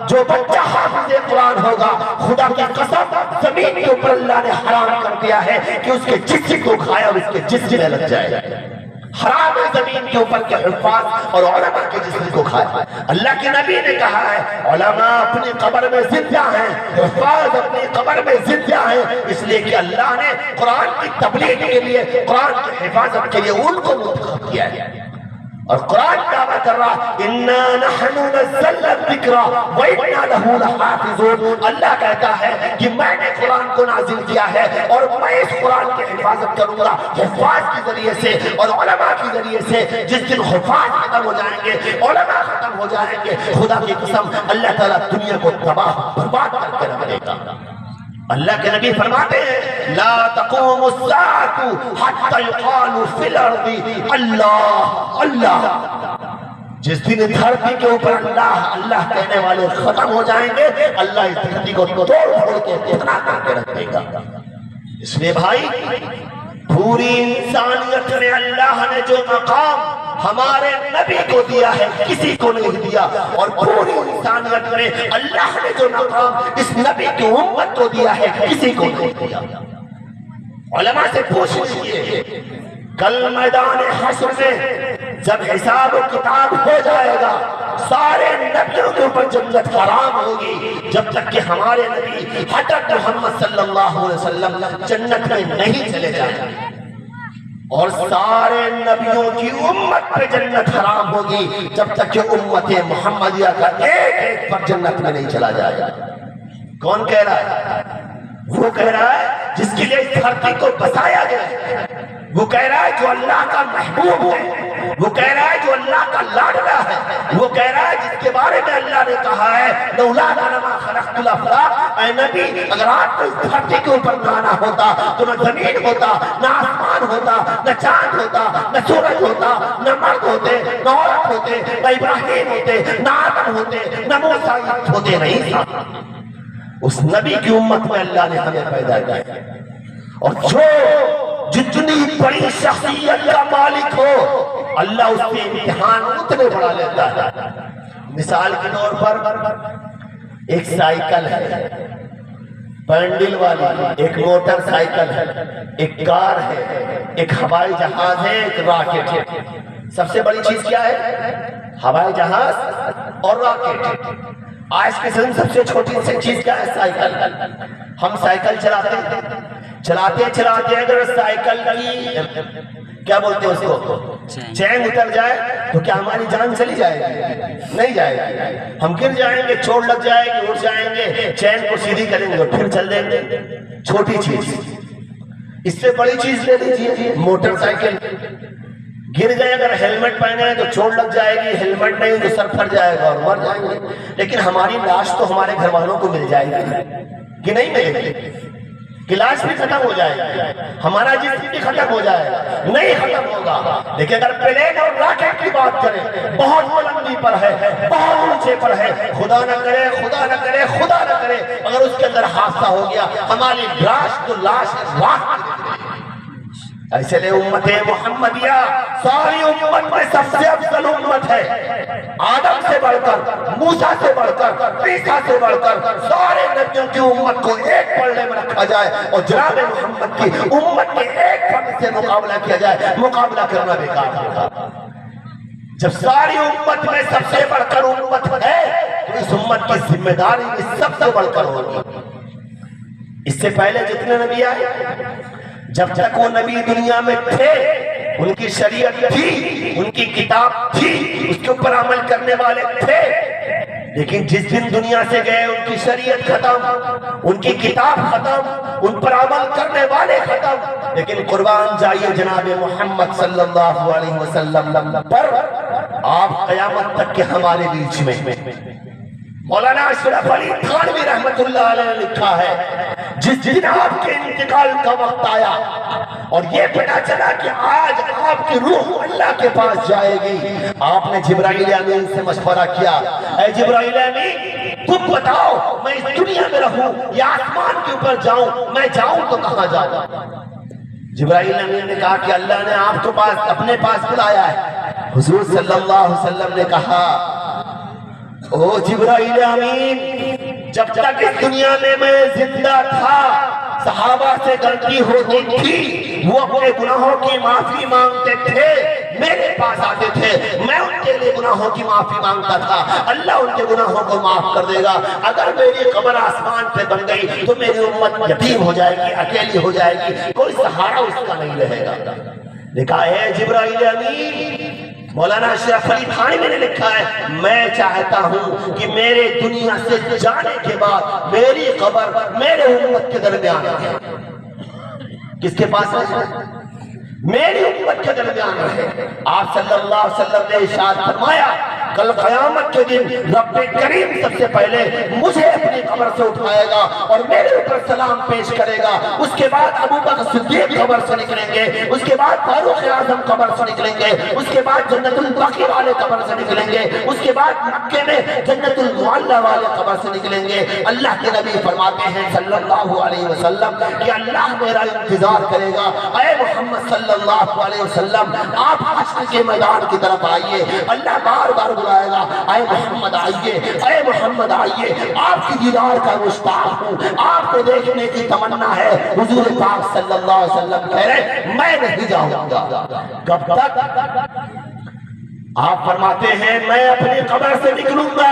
جو بچہ حافظ قرآن ہوگا، خدا کی قسم زمین کے اوپر اللہ نے حرام کر دیا ہے کہ اس کے جسم کو کھایا اور اس کے جسم میں لگ جائے۔ حرام ہے زمین کے اوپر کے حفاظ اور علماء کے جسم کو کھائے۔ اللہ کے نبی نے کہا ہے علماء اپنی قبر میں زندہ ہیں، حفاظ اپنی قبر میں زندہ ہیں، اس لیے کہ اللہ نے قرآن کی تبلیغ کے لیے، قرآن کی حفاظت کے لیے ان کو منتخب کیا ہے۔ اور قرآن دعویٰ کر رہا اِنَّا نَحْنُ نَزَّلْنَا الذِّكْرَ وَإِنَّا لَهُ لَحَافِظُونَ۔ اللہ کہتا ہے کہ میں نے قرآن کو نازل کیا ہے اور میں اس قرآن کی حفاظت کروں گا، حفاظ کے ذریعے سے اور علماء کے ذریعے سے۔ جس دن حفاظ ختم ہو جائیں گے، علماء ختم ہو جائیں گے، خدا کی قسم اللہ تعالیٰ دنیا کو تباہ برباد کر کے رکھ دے گا۔ اللہ کے نبی فرماتے ہیں لا تقوم الساعة حتى يقال في الارض اللہ اللہ۔ جس دن دھرتی کے اوپر اللہ اللہ کہنے والے ختم ہو جائیں گے، اللہ اس دھرتی کو توڑ پھوڑ کے فتنہ کر کے رکھ دے گا۔ اس لیے بھائی پوری انسانیت میں اللہ نے جو مقام ہمارے نبی کو دیا ہے کسی کو نہیں دیا، اور پوری انسانیت میں اللہ نے جو مقام اس نبی کی امت کو دیا ہے کسی کو نہیں دیا۔ علماء سے پوچھ لیجیے کل میدان حشر میں جب حساب و کتاب ہو جائے گا، سارے نبیوں کے اوپر جنت حرام ہوگی جب تک کہ ہمارے نبی حضرت محمد صلی اللہ علیہ وسلم جنت میں نہیں چلے جائیں، اور سارے نبیوں کی امت پہ جنت حرام ہوگی جب تک کہ امت محمدیہ کا ایک ایک پر جنت میں نہیں چلا جائے گا۔ کون کہہ رہا ہے؟ وہ کہہ رہا ہے جس کے لیے اس دھرتی کو بسایا گیا، وہ کہہ رہا ہے جو اللہ کا محبوب ہے، وہ کہہ رہا ہے جو اللہ کا لاڈلا ہے، وہ کہہ رہا ہے جس کے بارے میں اللہ نے کہا ہے لولا ما خلقت الافلاق۔ اے نبی اگر آپ کو اس دھرتی کے اوپر نہ آنا ہوتا تو نہ زمین ہوتا، نہ آسمان ہوتا، نہ چاند ہوتا، نہ سورج ہوتا، نہ مرد ہوتے، نہ عورت ہوتے، نہ ابراہیم ہوتے، نہ آدم ہوتے، نہ موسیٰ ہوتے نہیں تھا۔ اس نبی کی امت میں اللہ نے ہمیں پیدا کیا، اور جو جتنی بڑی شخصیت کا مالک ہو اللہ اس کے امتحان اتنے بڑا لیتا ہے۔ مثال کے طور پر ایک سائیکل ہے پینڈل والی، ایک موٹر سائیکل ہے، ایک کار ہے، ایک ہوائی جہاز ہے، ایک راکٹ ہے۔ سب سے بڑی چیز کیا ہے؟ ہوائی جہاز اور راکٹ۔ آج کے دن سب سے چھوٹی سی چیز کیا ہے؟ سائیکل۔ ہم سائیکل چلاتے اگر سائیکل کی کیا بولتے ہیں اس کو چین اتر جائے تو کیا ہماری جان چلی جائے گی؟ نہیں جائے گی، ہم گر جائیں گے، چوٹ لگ جائے گی، اٹھ جائیں گے، چین کو سیدھی کریں گے پھر چل دیں گے۔ چھوٹی چیز، اس سے بڑی چیز لے لیجیے موٹر سائیکل۔ گر گئے اگر ہیلمٹ پہنے ہیں تو چوٹ لگ جائے گی، ہیلمٹ نہیں تو سر پھٹ جائے گا اور مر جائیں گے، لیکن ہماری لاش تو ہمارے گھر والوں کو مل جائے گی کہ نہیں ملے گی؟ کہ لاش بھی ختم ہو جائے گا، ہمارا جسم بھی ختم ہو جائے گا؟ نہیں ختم ہوگا۔ لیکن اگر پلین اور راکٹ کی بات کریں، بہت بلندی پر ہے، بہت اونچے پر ہے، خدا نہ کرے خدا نہ کرے خدا نہ کرے اگر اس کے اندر حادثہ ہو گیا، ہماری لاش تو لاش راکھ۔ ایسے لئے امت محمدیہ ساری امت میں سب سے افضل امت ہے، آدم سے بڑھ کر، موسیٰ سے بڑھ کر، عیسیٰ سے بڑھ کر سارے نبیوں کی امت کو ایک پلڑے میں رکھا جائے اور جناب محمد کی امت کے ایک فرد سے مقابلہ کیا جائے، مقابلہ کرنا بیکار ہوگا۔ جب ساری امت میں سب سے بڑھ کر امت ہے تو اس امت کی ذمہ داری بھی سب سے بڑھ کر ہوگی۔ اس سے پہلے جتنے نبی آئے، جب تک وہ نبی دنیا میں تھے ان کی شریعت تھی، ان کی کتاب تھی، اس کے اوپر عمل کرنے والے تھے، لیکن جس دن دنیا سے گئے ان کی شریعت ختم، ان کی کتاب ختم، ان پر عمل کرنے والے ختم۔ لیکن قربان جائیے جناب محمد صلی اللہ علیہ وسلم پر، آپ قیامت تک کے ہمارے بیچ میں مولانا اشرف علی تھانوی رحمت اللہ علیہ نے لکھا ہے جس دن آپ کے انتقال کا وقت آیا اور یہ پتا چلا کہ آج آپ کی روح اللہ کے پاس جائے گی، آپ نے جبرائیل امین سے مشورہ کیا، اے جبرائیل امین تم بتاؤ میں اس دنیا میں رہوں یا آسمان کے اوپر جاؤں، میں جاؤں تو کہاں جاؤں؟ جبرائیل امین نے کہا کہ اللہ نے آپ کو اپنے پاس بلایا ہے۔ حضور صلی اللہ علیہ وسلم نے کہا او جبرائیل امین جب تک اس دنیا میں میں زندہ تھا صحابہ سے غلطی ہوتی تھی، وہ اپنے گناہوں کی معافی مانگتے تھے، میرے پاس آتے تھے، میں ان کے لیے گناہوں کی معافی مانگتا تھا، اللہ ان کے گناہوں کو معاف کر دے گا۔ اگر میری قبر آسمان پہ بن گئی تو میری امت یتیم ہو جائے گی، اکیلی ہو جائے گی، کوئی سہارا اس کا نہیں رہے گا۔ لکھا ہے جبرائیل امین، مولانا اشرف علی تھانوی نے لکھا ہے میں چاہتا ہوں کہ میرے دنیا سے جانے کے بعد میری قبر میرے امت کے درمیان ہے۔ کس کے پاس ہے؟ میری امت کے درمیان ہے۔ آپ صلی اللہ علیہ وسلم نے ارشاد فرمایا کل قیامت کے دن رب کریم سب سے پہلے مجھے اپنی قبر سے اٹھائے گا اور میرے اوپر سلام پیش کرے گا، اس کے بعد ابو بکر صدیق قبر سے نکلیں گے، اس کے بعد فاروق اعظم قبر سے نکلیں گے، اس کے بعد جنت البقیع والے قبر سے نکلیں گے، اس کے بعد مکے میں جنت المعلی والے قبر سے نکلیں گے۔ اللہ کے نبی فرماتے ہیں صلی اللہ علیہ وسلم کہ اللہ میرا انتظار کرے گا، اے محمد صلی اللہ علیہ وسلم آپ حشر کے میدان کی طرف آئیے، اللہ بار بار بلائے گا اے محمد آئیے، اے محمد آئیے، آپ کی دیدار کا مشتاق ہوں، آپ کو دیکھنے کی تمنا ہے۔ حضور پاک صلی اللہ علیہ وسلم کہہ رہے میں نہیں جاؤں گا۔ کب تک؟ آپ فرماتے ہیں میں اپنی قبر سے نکلوں گا،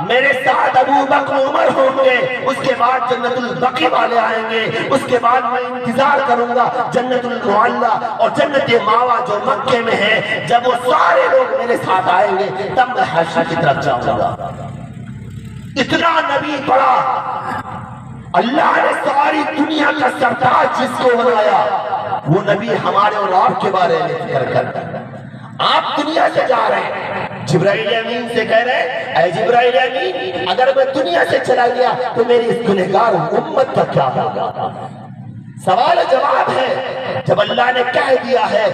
میرے ساتھ ابو بکر عمر ہوں گے، اس کے بعد جنت البقیع والے آئیں گے، اس کے بعد میں انتظار کروں گا جنت المعلی اور جنت ماوا جو مکے میں ہے، جب وہ سارے لوگ میرے ساتھ آئیں گے تب میں حشر کی طرف جاؤں گا۔ اتنا نبی پڑا، اللہ نے ساری دنیا کا سرتاج جس کو بنایا وہ نبی ہمارے اور آپ کے بارے میں فکر کرتا ہے۔ آپ دنیا سے جا رہے ہیں، جبرائیل امین سے کہہ رہے ہیں اے جبرائیل امین اگر میں دنیا سے چلا گیا تو میری اس گنہگار امت کا کیا ہوگا؟ سوال جواب ہے جب اللہ نے کہہ دیا ہے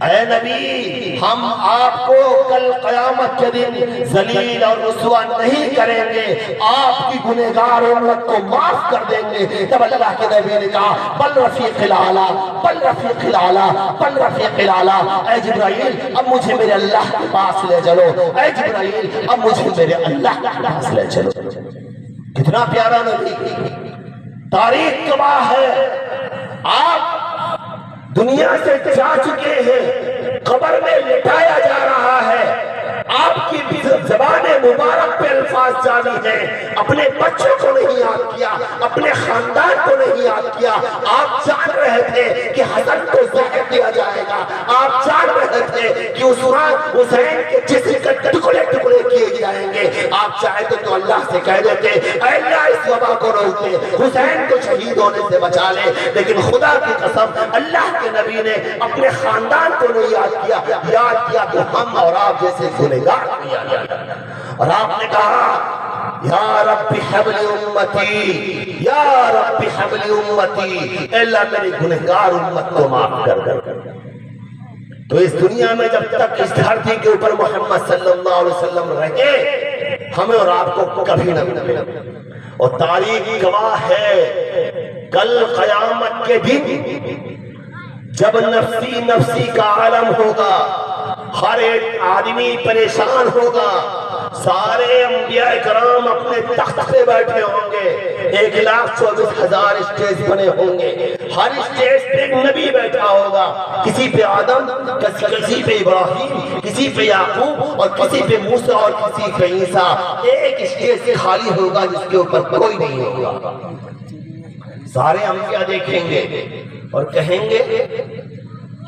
اے نبی ہم آپ کو کل قیامت کے دن ذلیل اور رسوا نہیں کریں گے، آپ کی گنہگار امت کو معاف کر دیں گے۔ تب اللہ کے نبی نے کہا بل رفیق الاعلیٰ، بل رفیق الاعلیٰ، بل رفیق الاعلیٰ، اے جبرائیل اب مجھے میرے اللہ کے پاس لے چلو، اے جبرائیل اب مجھے میرے اللہ کے پاس لے چلو۔ کتنا پیارا نبی، تاریخ گواہ ہے، آپ دنیا سے جا چکے ہیں، قبر میں لٹایا جا رہا ہے، آپ کی زبان مبارک پہ الفاظ جاری ہیں، اپنے بچوں کو نہیں یاد کیا، اپنے خاندان کو نہیں یاد کیا، آپ جان رہے تھے کہ حسن کو ظاہر دیا جائے گا، آپ جان رہے تھے کہ حسین کے جسم کے ٹکڑے ٹکڑے کیے جائیں گے، آپ چاہتے تو اللہ سے کہہ دیتے اے اللہ اس وبا کو روک دے، حسین کو شہید ہونے سے بچا لے، لیکن خدا کی قسم اللہ کے نبی نے اپنے خاندان کو نہیں یاد کیا تو ہم اور آپ جیسے گنہگار کیا جاتا۔ اور آپ نے کہا یا رب حبل امتی، یا رب حبل امتی، اے اللہ میری گنہگار امت کو معاف کر دے۔ تو اس دنیا میں جب تک اس دھرتی کے اوپر محمد صلی اللہ علیہ وسلم رہے ہمیں اور آپ کو کبھی نہ ملے، اور تاریخ گواہ ہے کل قیامت کے دن جب نفسی نفسی کا عالم ہوگا، ہر ایک آدمی پریشان ہوگا، سارے انبیاء کرام اپنے تخت پہ بیٹھے ہوں گے، 1,24,000 اسٹیج بنے ہوں گے، ہر اسٹیج پہ ایک نبی بیٹھا ہوگا، کسی پہ آدم، کسی پہ ابراہیم، کسی پہ یعقوب اور کسی پہ موسیٰ اور کسی پہ عیسیٰ، ایک اسٹیج خالی ہوگا جس کے اوپر کوئی نہیں ہوگا۔ سارے انبیاء دیکھیں گے اور کہیں گے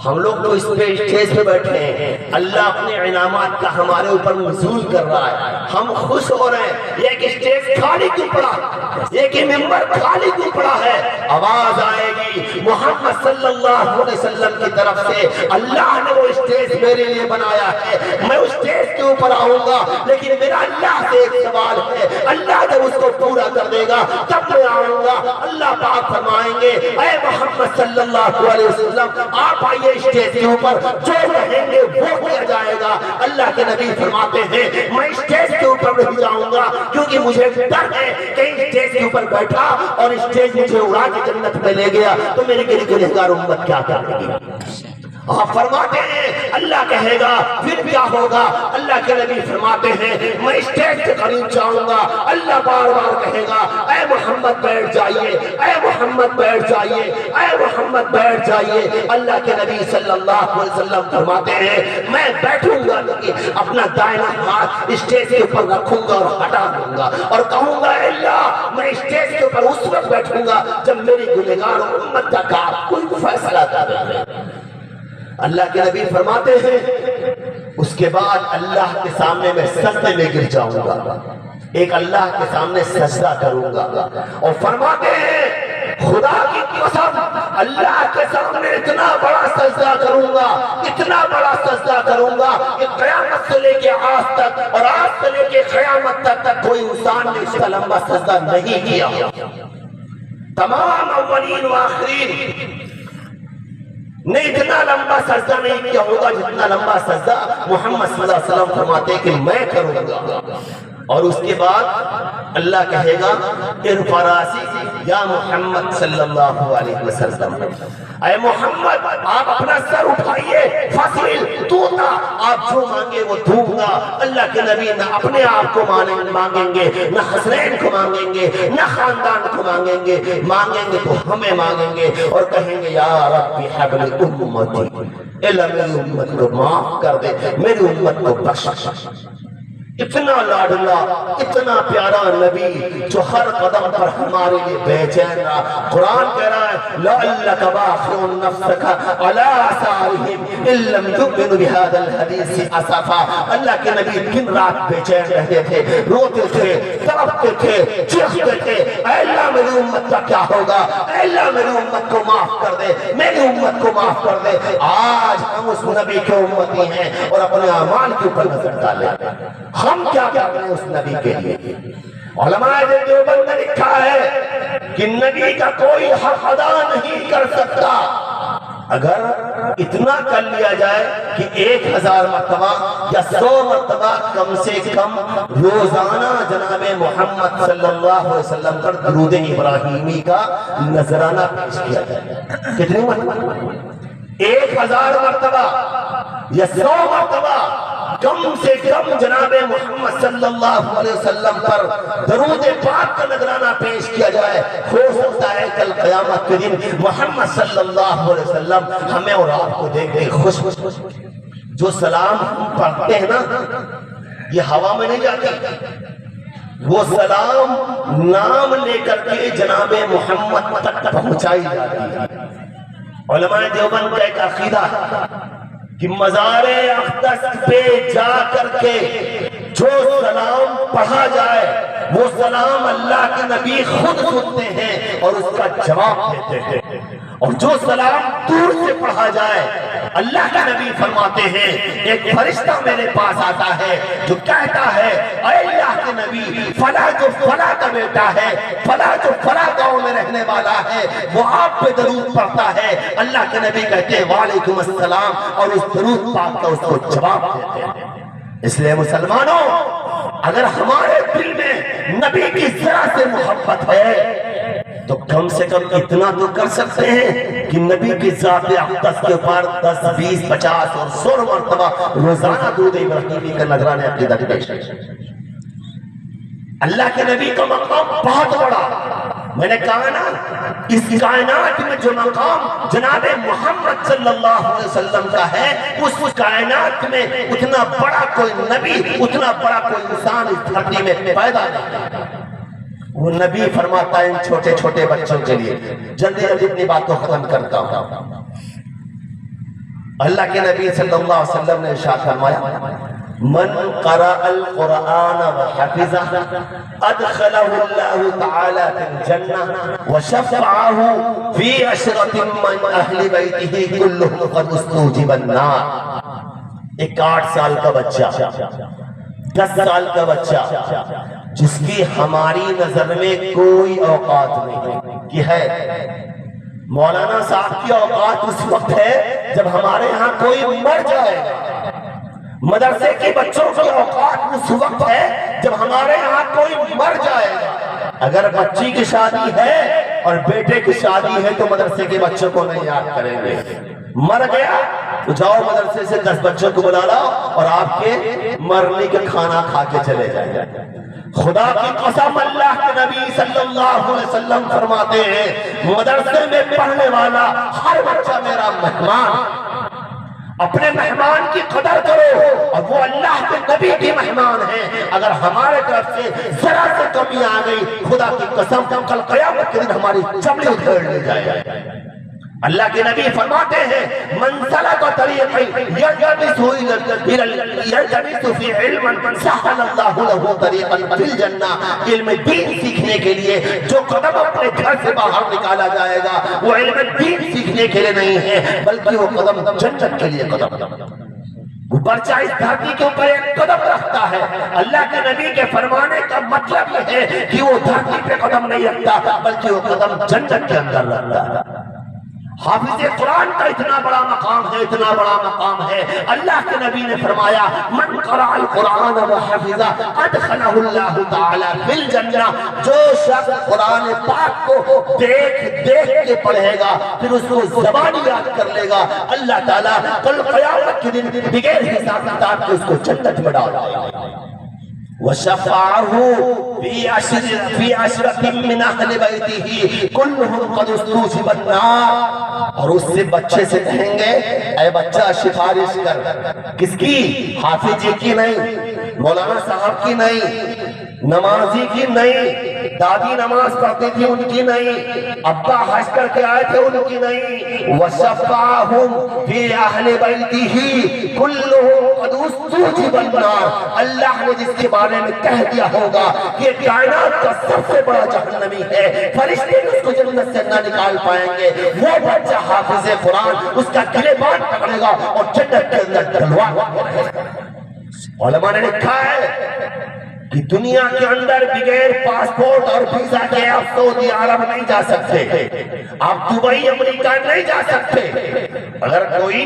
ہم لوگ تو اس پہ اسٹیج پہ بیٹھے ہیں، اللہ اپنے انعامات کا ہمارے اوپر نزول کر رہا ہے، ہم خوش ہو رہے ہیں، یہ کہ اسٹیج خالی کیوں پڑا، یہ کہ ممبر خالی کیوں پڑا ہے؟ آواز آئے گی محمد صلی اللہ علیہ وسلم کی طرف سے اللہ نے وہ اسٹیج میرے لیے بنایا ہے، میں اس اسٹیج کے اوپر آؤں گا، لیکن میرا اللہ سے ایک سوال ہے، اللہ جب اس کو پورا کر دے گا تب میں آؤں گا۔ اللہ پاک فرمائیں گے اے محمد صلی اللہ علیہ وسلم آپ آئیے اسٹیج کے اوپر، جو کہیں گے وہ کیا جائے گا۔ اللہ کے نبی فرماتے ہیں میں اسٹیج کے اوپر نہیں جاؤں گا، کیونکہ مجھے ڈر ہے کہ اسٹیج کے اوپر بیٹھا اور اسٹیج مجھے اڑا کے جنت میں لے گیا تو میری گنہگار امت کیا کرے گی۔ آپ فرماتے ہیں اللہ کہے گا پھر کیا ہوگا؟ اللہ کے نبی فرماتے ہیں میں اسٹیج کے قریب جاؤں گا، اللہ بار بار کہے گا اے محمد بیٹھ جائیے، اے محمد بیٹھ جائیے، اے محمد بیٹھ جائیے۔ اللہ کے نبی صلی اللہ علیہ وسلم فرماتے ہیں میں بیٹھوں گا لیکن اپنا دائنا ہاتھ اسٹیج کے اوپر رکھوں گا اور ہٹا دوں گا اور کہوں گا اے اللہ میں اسٹیج کے اوپر اس وقت بیٹھوں گا جب میری گنہگار امت کا کوئی فیصلہ کر رہا ہے۔ اللہ کے نبی فرماتے ہیں اس کے بعد اللہ کے سامنے میں سجدے میں گر جاؤں گا، ایک اللہ کے سامنے سجدہ کروں گا اور فرماتے ہیں خدا کی قسم اللہ کے سامنے اتنا بڑا سجدہ کروں گا، اتنا بڑا سجدہ کروں گا کہ قیامت سے لے کے آج تک اور آج سے لے کے قیامت تک کوئی انسان نے اس کا لمبا سجدہ نہیں کیا۔ تمام اولین و آخرین نے اتنا لمبا سجدہ نہیں کیا ہوگا جتنا لمبا سجدہ محمد صلی اللہ علیہ وسلم فرماتے کہ میں کروں گا۔ اور اس کے بعد اللہ کہے گا ارفع رأسک یا محمد صلی اللہ علیہ وسلم، اے محمد آپ اپنا سر اٹھائیے، فصل توتا آپ جو مانگے وہ دوں گا۔ اللہ کے نبی نہ اپنے آپ کو مانگیں گے، نہ حسنین کو مانگیں گے، نہ خاندان کو مانگیں گے، مانگیں گے تو ہمیں مانگیں گے اور کہیں گے یا رب حب امتی، اے اللہ میری امت کو معاف کر دے، میری امت کو بخش۔ اتنا لاڈلا، اتنا پیارا نبی جو ہر قدم پر ہمارے لیے بے چین رہا۔ قرآن کہہ رہا ہے لعلک باخع نفسک علی آثارہم ان لم یؤمنوا بہذا الحدیث اسفا۔ اللہ کے نبی دن رات بے چین رہتے تھے، روتے تھے، تڑپتے تھے، چیختے تھے اے اللہ میری امت کا کیا ہوگا، اے اللہ میری امت کو معاف کر دے، میری امت کو معاف کر دے۔ آج ہم اس نبی کے امتی ہیں اور اپنے اعمال کے اوپر نظر ڈالیں، ہم کیا کر رہے ہیں اس نبی کے لیے۔ علماء دیوبند نے لکھا ہے کہ نبی کا کوئی حق ادا نہیں کر سکتا اگر اتنا کر لیا جائے کہ 1000 مرتبہ یا 100 مرتبہ کم سے کم روزانہ جناب محمد صلی اللہ علیہ وسلم پر درود ابراہیمی کا نذرانہ پیش کیا جائے۔ کتنی مرتبہ؟ 1000 مرتبہ یا 100 مرتبہ کم سے کم جناب محمد صلی اللہ علیہ وسلم پر درود پاک کا نذرانہ پیش کیا جائے۔ ہو سکتا ہے کل قیامت کے دن محمد صلی اللہ علیہ وسلم ہمیں اور آپ کو دیکھ کے خوش۔ جو سلام ہم پڑھتے ہیں نا یہ ہوا میں نہیں جاتی، وہ سلام نام لے کر کے جناب محمد تک پہنچائی جاتی ہے۔ علماء دیوبند کا ایک عقیدہ ہے کہ مزار اقدس پہ جا کر کے جو سلام پڑھا جائے وہ سلام اللہ کے نبی خود سنتے ہیں اور اس کا جواب دیتے ہیں، اور جو سلام دور سے پڑھا جائے اللہ کے نبی فرماتے ہیں ایک فرشتہ میرے پاس آتا ہے جو کہتا ہے اے اللہ کے نبی فلاں جو فلاں کا بیٹا ہے، فلاں جو فلاں گاؤں میں رہنے والا ہے وہ آپ پہ درود پڑھتا ہے۔ اللہ کے نبی کہتے ہیں وعلیکم السلام اور اس درود پاک کا اس کو جواب دیتے ہیں۔ اس لیے مسلمانوں اگر ہمارے دل میں نبی کی ذرا سے محبت ہے تو کم سے کم اتنا تو کر سکتے ہیں کہ نبی کی ذات اقدس کے اوپر 10 20 50 اور 100 مرتبہ روزانہ درود ابراہیمی کا نذرانہ عقیدت پیش کریں۔ اللہ کے نبی کا مقام بہت بڑا، میں نے کہا نا اس کائنات میں جو مقام جناب محمد صلی اللہ علیہ وسلم کا ہے اس کائنات میں اتنا بڑا کوئی نبی، اتنا بڑا کوئی انسان اس دھرتی میں پیدا نہیں۔ وہ نبی فرماتا ہے ان چھوٹے چھوٹے بچوں کے لیے، جلدی جلدی اپنی بات کو ختم کرتا ہوں۔ اللہ کے نبی صلی اللہ علیہ وسلم نے ارشاد فرمایا من قرأ القرآن وحفظه ادخله الله تعالى في الجنة وشفعه في عشرة من اہل بیتہ كلهم قد استوجب النار. ایک 8 سال کا بچہ، 10 سال کا بچہ جس کی ہماری نظر میں کوئی اوقات نہیں کہ ہے. مولانا صاحب کی اوقات اس وقت ہے جب ہمارے ہاں کوئی مر جائے گا. مدرسے کے بچوں کی اوقات اس وقت ہے جب ہمارے یہاں کوئی مر جائے گا. اگر بچی کی شادی ہے اور بیٹے کی شادی ہے تو مدرسے کے بچوں کو نہیں یاد کریں گے. مر گیا تو جاؤ مدرسے سے 10 بچوں کو بلا لاؤ اور آپ کے مرنے کے کھانا کھا کے چلے جائیں. خدا کی قسم اللہ کے نبی صلی اللہ علیہ وسلم فرماتے ہیں مدرسے میں پڑھنے والا ہر بچہ میرا مہمان. اپنے مہمان کی قدر کرو اور وہ اللہ کے نبی کی مہمان ہیں. اگر ہمارے طرف سے ذرا سے کمی آ گئی خدا کی قسم کل قیامت کے دن ہماری چمڑی ادھیڑ لی جائے گی. اللہ کے نبی فرماتے ہیں من سلک طریقا یلتمس فی علما سہل اللہ لہ طریقا فی الجنہ. علم دین سیکھنے کے لیے جو قدم اپنے گھر سے باہر نکالا جائے گا وہ علم دین سیکھنے کے لیے نہیں ہے بلکہ وہ قدم جنت کے لیے قدم. وہ بچہ اس دھرتی کے اوپر ایک قدم رکھتا ہے. اللہ کے نبی کے فرمانے کا مطلب یہ ہے کہ وہ دھرتی پہ قدم نہیں رکھتا بلکہ وہ قدم جنت کے اندر رکھتا ہے. حافظ قرآن کا اتنا بڑا مقام ہے، اتنا بڑا مقام ہے. اللہ کے نبی نے فرمایا من قرأ القرآن وحفظہ ادخلہ اللہ تعالی فی الجنہ. جو شخص قرآن پاک کو دیکھ کے پڑھے گا پھر اس کو زبانی یاد کر لے گا اللہ تعالیٰ کل قیامت کے دن بغیر حساب کتاب کے اس کو جنت میں ڈال دے گا. وشفعه في عشرة من اہل بیتہ كلهم قد استوجب النار. اور اس سے بچے سے کہیں گے اے بچہ سفارش کر. کس کی؟ حافظ جی کی نہیں، مولانا صاحب کی نہیں، نمازی کی نہیں، دادی نماز پڑھتی تھی ان کی نہیں، ابا حج کر کے آئے تھے ان کی نہیں. وَشَفَّعَهُمْ فِي أَهْلِ بَيْتِهِ كُلُّهُمْ قَدْ اسْتُوجِبَ النَّارِ. اللہ نے جس کے بارے میں کہہ دیا ہوگا کہ کائنات کا سب سے بڑا جہنمی ہے، فرشتے اس کو جنت سے نہ نکال پائیں گے، وہ بچہ حافظ قرآن اس کا گریبان پکڑے گا اور جنت کے اندر ڈلوا دے گا. علماء نے لکھا ہے کہ دنیا کے اندر بغیر پاسپورٹ اور ویزا کے آپ سعودی عرب نہیں جا سکتے، آپ دبئی امریکہ نہیں جا سکتے. اگر کوئی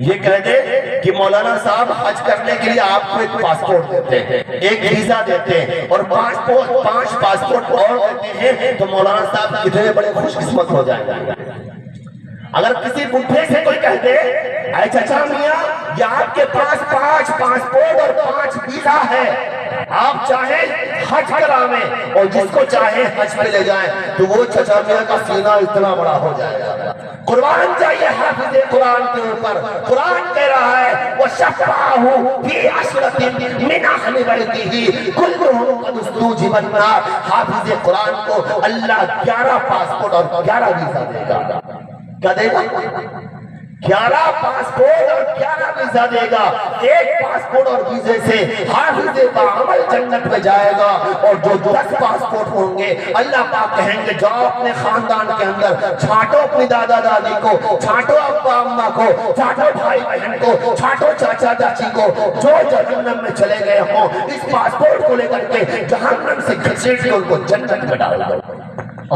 یہ کہہ دے کہ مولانا صاحب حج کرنے کے لیے آپ کو ایک پاسپورٹ دیتے ہیں، ایک ویزا دیتے ہیں اور 5 پاسپورٹ اور دیتے ہیں تو مولانا صاحب کتنے بڑے خوش قسمت ہو جائیں گے. اگر کسی بڈھے سے کوئی کہہ دے اے چچا میاں یہ آپ کے پاس 5 پاسپورٹ اور 5 ویزا ہے، آپ چاہیں حج کرائیں اور جس کو چاہیں حج پہ لے جائیں، تو وہ چچا میاں کا سینہ اتنا بڑا ہو جائے گا. قربان چاہیے حافظ قرآن کے اوپر. قرآن کہہ رہا ہے وَشَفَّعَهُ فِي عَشْرَةٍ مِّنْ أَهْلِ بَيْتِهِ كُلُّهُمْ قَدْ اسْتُوجِبَ النَّارِ. حافظ قرآن کو اللہ 11 پاسپورٹ اور 11 ویزا دے گا. کیا دے گا؟ 11 پاسپورٹ اور 11 ویزا دے گا. ایک پاسپورٹ اور ویزے سے حافظ بعمل جنت میں جائے گا اور جو 10 پاسپورٹ ہوں گے اللہ پاک کہیں گے جاؤ اپنے خاندان کے اندر چھانٹو اپنی دادا دادی کو، چھانٹو ابا اماں کو، چھانٹو بھائی بہن کو، چھانٹو چاچا چاچی کو، جو جہنم میں چلے گئے ہوں اس پاسپورٹ کو لے کر کے جہنم سے گھسیٹ کے ان کو جنت میں ڈال دو.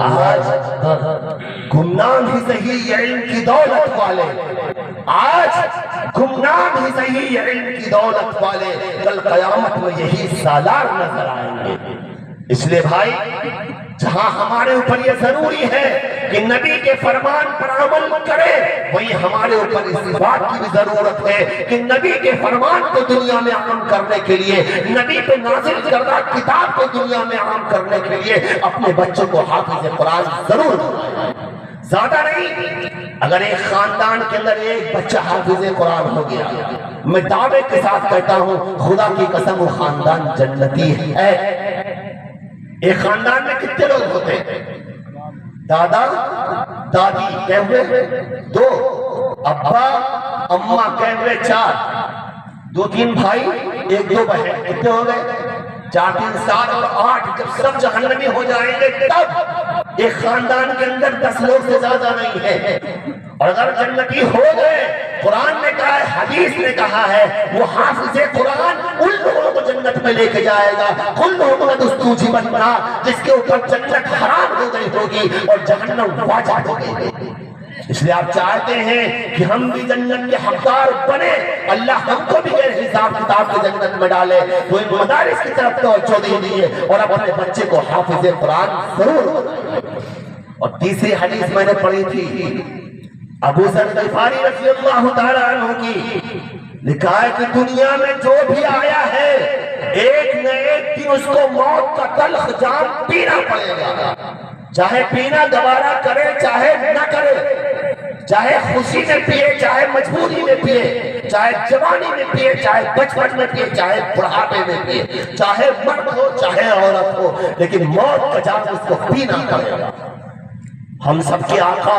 آج گمنام ہی صحیح علم کی دولت والے، آج گمنام ہی صحیح علم کی دولت والے کل قیامت میں یہی سالار نظر آئیں گے. اس لیے بھائی جہاں ہمارے اوپر یہ ضروری ہے کہ نبی کے فرمان پر عمل کرے وہی ہمارے اوپر اس بات کی بھی ضرورت ہے کہ نبی کے فرمان کو دنیا میں عام کرنے کے لیے، نبی پہ نازل کردہ کتاب کو دنیا میں عام کرنے کے لیے اپنے بچوں کو حافظ قرآن ضرور بنائیں. زیادہ نہیں، اگر ایک خاندان کے اندر ایک بچہ حافظ قرآن ہو گیا میں دعوے کے ساتھ کہتا ہوں خدا کی قسم وہ خاندان جنتی ہے. ایک خاندان میں کتنے لوگ ہوتے ہیں؟ دادا دادی کہہ ہوئے 2، ابا اماں کہہ ہوئے 4، 2-3 بھائی ایک دو بہن، کتنے ہو گئے؟ 4 3 7 اور 8۔ جب سب جہنمی ہو جائیں گے تب ایک خاندان کے اندر 10 لوگ سے زیادہ نہیں ہے، اور اگر جنتی ہو گئے، قرآن نے کہا ہے، حدیث نے کہا ہے، وہ حافظ قرآن ان لوگوں کو جنت میں لے کے جائے گا کل محمد استوجی بننا، جس کے اوپر جنت حرام ہو گئی ہوگی اور جہنم واجب ہو گئی ہوگی۔ اس لیے آپ چاہتے ہیں کہ ہم بھی جنت کے حقدار بنے، اللہ ہم کو بھی غیر حساب کتاب کے جنت میں ڈالے، تو ان مدارس کی طرف توجہ دیجیے اور اپنے بچے کو حافظ قرآن ضرور بنائیں۔ اور تیسری حدیث میں نے پڑھی تھی ابو ذر غفاری رضی اللہ تعالیٰ عنہ کی، لکھا ہے کہ دنیا میں جو بھی آیا ہے ایک نہ ایک دن اس کو موت کا تلخ جام پینا پڑے گا، چاہے پینا دوبارہ کرے چاہے نہ کرے، چاہے خوشی میں پیے چاہے مجبوری میں پیے، چاہے جوانی میں پیے چاہے بچپن میں پیے، چاہے بڑھاپے میں پیے، چاہے مرد ہو چاہے عورت ہو، لیکن موت کا جام اس کو پینا پڑے گا۔ ہم سب کے آقا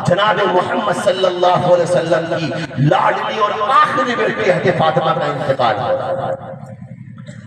جناب محمد صلی اللہ علیہ وسلم کی لاڈلی اور آخری بیٹی حضرت فاطمہ کا انتقال ہوا۔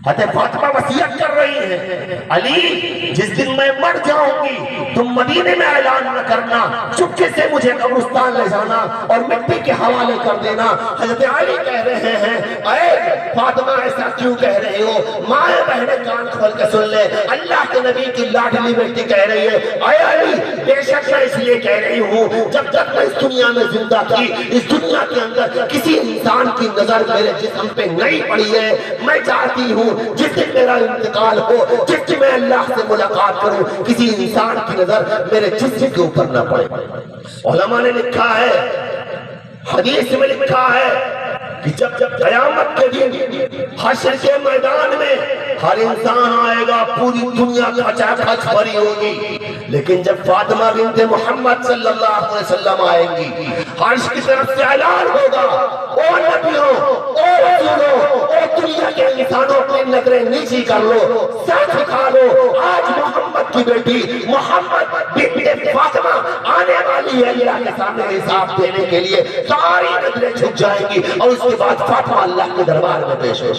حضرت فاطمہ وصیت کر رہی ہے، علی جس دن میں مر جاؤں گی تم مدینے میں اعلان نہ کرنا، چپکے سے مجھے قبرستان لے جانا اور مٹی کے حوالے کر دینا۔ حضرت علی کہہ رہے ہیں، اے فاطمہ ایسا کیوں کہہ رہے ہو؟ مائیں بہنیں کان کھول کے سن لے، اللہ کے نبی کی لاڈلی بیٹی کہہ رہی ہے، اے علی بے شک میں اس لیے کہہ رہی ہوں جب تک میں اس دنیا میں زندہ تھی اس دنیا کے اندر کسی انسان کی نظر میرے جسم پہ نہیں پڑی ہے، میں چاہتی ہوں جس دن میرا انتقال ہو، جس دن میں اللہ سے ملاقات کروں، کسی انسان کی نظر میرے جسم کے اوپر نہ پڑے۔ علماء نے لکھا ہے، حدیث میں لکھا ہے کہ جب قیامت کے دن حشر کے میدان میں ہر انسان آئے گا، پوری دنیا کھچا کھچ بھری ہوگی، لیکن جب فاطمہ بنت محمد صلی اللہ علیہ وسلم آئیں گی، عرش کی طرف سے اعلان ہوگا، او نبیوں، او رسولوں، او دنیا کے انسانوں اپنی نظریں نیچی کر لو، سر جھکا لو، آج محمد کی بیٹی محمد بنت فاطمہ آنے والی ہے اللہ کے سامنے حساب دینے کے لیے، ساری نظریں جھک جائیں گی اور اس کے بعد فاطمہ اللہ کے دربار میں پیش ہو۔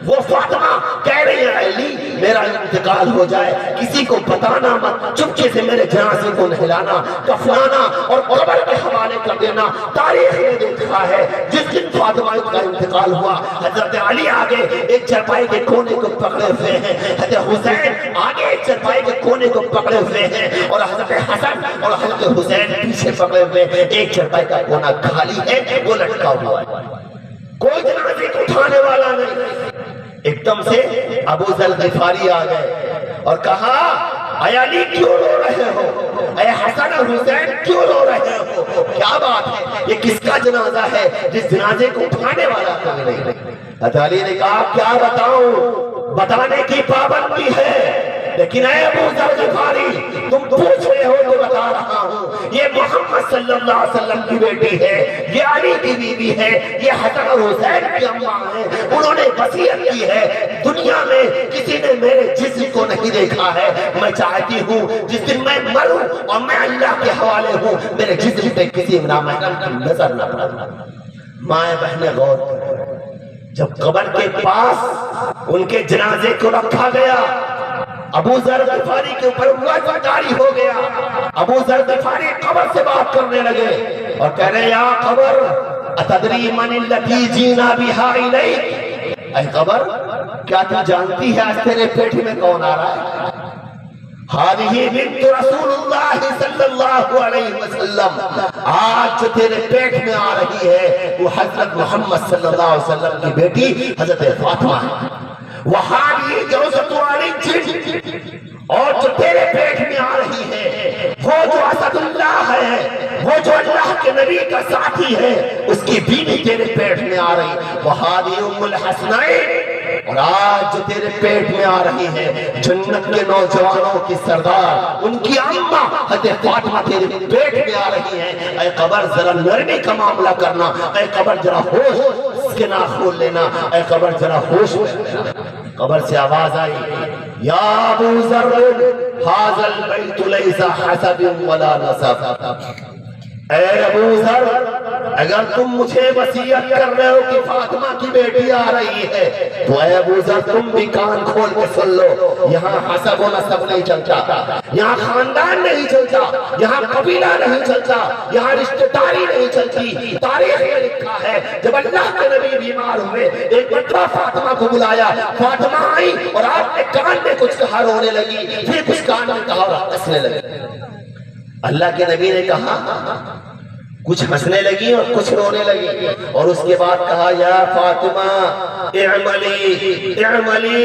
وہ فاطمہ کہہ رہی ہے، علی میرا انتقال ہو جائے کسی کو بتانا مت، چپکے سے میرے جنازے کو نہلانا، کفنانا اور قبر کے حوالے کر دینا۔ تاریخ نے دیکھا ہے جس دن فاطمہ کا انتقال ہوا، حضرت علی آگے ایک چرپائی کے کونے کو پکڑے ہوئے ہیں، حضرت حسین آگے ایک چرپائی کے کونے کو پکڑے ہوئے ہیں، اور حضرت حسن اور حضرت حسین پیچھے پکڑے ہوئے ہیں۔ ایک چرپائی کا کونا خالی ہے، وہ لٹکا ہوا ہے، کوئی جنازے کو اٹھانے والا نہیں۔ ایک دم سے ابو ذر غفاری آ گئے اور کہا، اے علی کیوں رو رہے ہو؟ اے حسن اور حسین کیوں رو رہے ہو؟ کیا بات ہے؟ یہ کس کا جنازہ ہے جس جنازے کو اٹھانے والا کوئی نہیں؟ حضرت علی نے کہا، کیا بتاؤں، بتانے کی پابندی ہے، لیکن اے ابو ذر غفاری تم پوچھ رہے ہو تو بتا رہا ہوں، یہ محمد صلی اللہ علیہ وسلم کی بیٹی ہے، یہ علی کی بیوی ہے، یہ حسن اور حسین کی اماں ہیں، انہوں نے وصیت کی ہے، دنیا میں کسی نے میرے جسم کو نہیں دیکھا ہے، میں چاہتی ہوں جس دن میں مروں اور میں اللہ کے حوالے ہوں میرے جسم پہ کسی نامحرم کی نظر نہ پڑے۔ مائیں بہنیں غور کریں، جب قبر کے پاس ان کے جنازے کو رکھا گیا، ابو ذر غفاری کے اوپر وحی جاری ہو گیا۔ ابو ذر غفاری قبر سے بات کرنے لگے اور کہہ رہے، یا قبر اتدری من التی جینا بہا الیک، اے قبر کیا تو جانتی ہے آج تیرے پیٹ میں کون آ رہا ہے؟ ہذہ بنت رسول اللہ صلی اللہ علیہ وسلم، آج جو تیرے پیٹ میں آ رہی ہے وہ حضرت محمد صلی اللہ علیہ وسلم کی بیٹی حضرت فاطمہ ہے۔ وہذہ جوزۃ علی الجن، اور جو تیرے پیٹ میں آ رہی ہے وہ جو اسد اللہ ہے، وہ جو اللہ کے نبی کا ساتھی ہے، اس کی بیوی تیرے پیٹ میں آ رہی۔ وہذہ ام الحسنین، اور آج جو تیرے پیٹ میں آ رہی ہے جنت کے نوجوانوں کی سردار، ان کی اماں حضرت فاطمہ تیرے پیٹ میں آ رہی ہیں۔ اے قبر ذرا نرمی کا معاملہ کرنا، اے قبر ذرا ہوش کے نہ کھول لینا، اے قبر ذرا ہوش میں لینا۔ قبر سے آواز آئی، یا ابو ذر ھذا البیت لیس حسب ولا نسب، اے ابو ذر اگر تم مجھے وصیت کر رہے ہو کہ فاطمہ کی بیٹی آ رہی ہے تو اے ابو ذر تم بھی کان کھول کے سن لو، یہاں حسب و نسب نہیں چلتا، یہاں خاندان نہیں چلتا، یہاں قبیلہ نہیں چلتا، یہاں رشتہ داری نہیں چلتی۔ تاریخ میں لکھا ہے جب اللہ کے نبی بیمار ہوئے ایک مرتبہ فاطمہ کو بلایا، فاطمہ آئی اور آپ نے کان میں کچھ کہا، رونے لگی، پھر کچھ کان میں کہا اور ہنسنے لگی۔ اللہ کے نبی نے کہا کچھ ہنسنے لگی اور کچھ رونے لگی، اور اس کے بعد کہا یا فاطمہ اعملی اعملی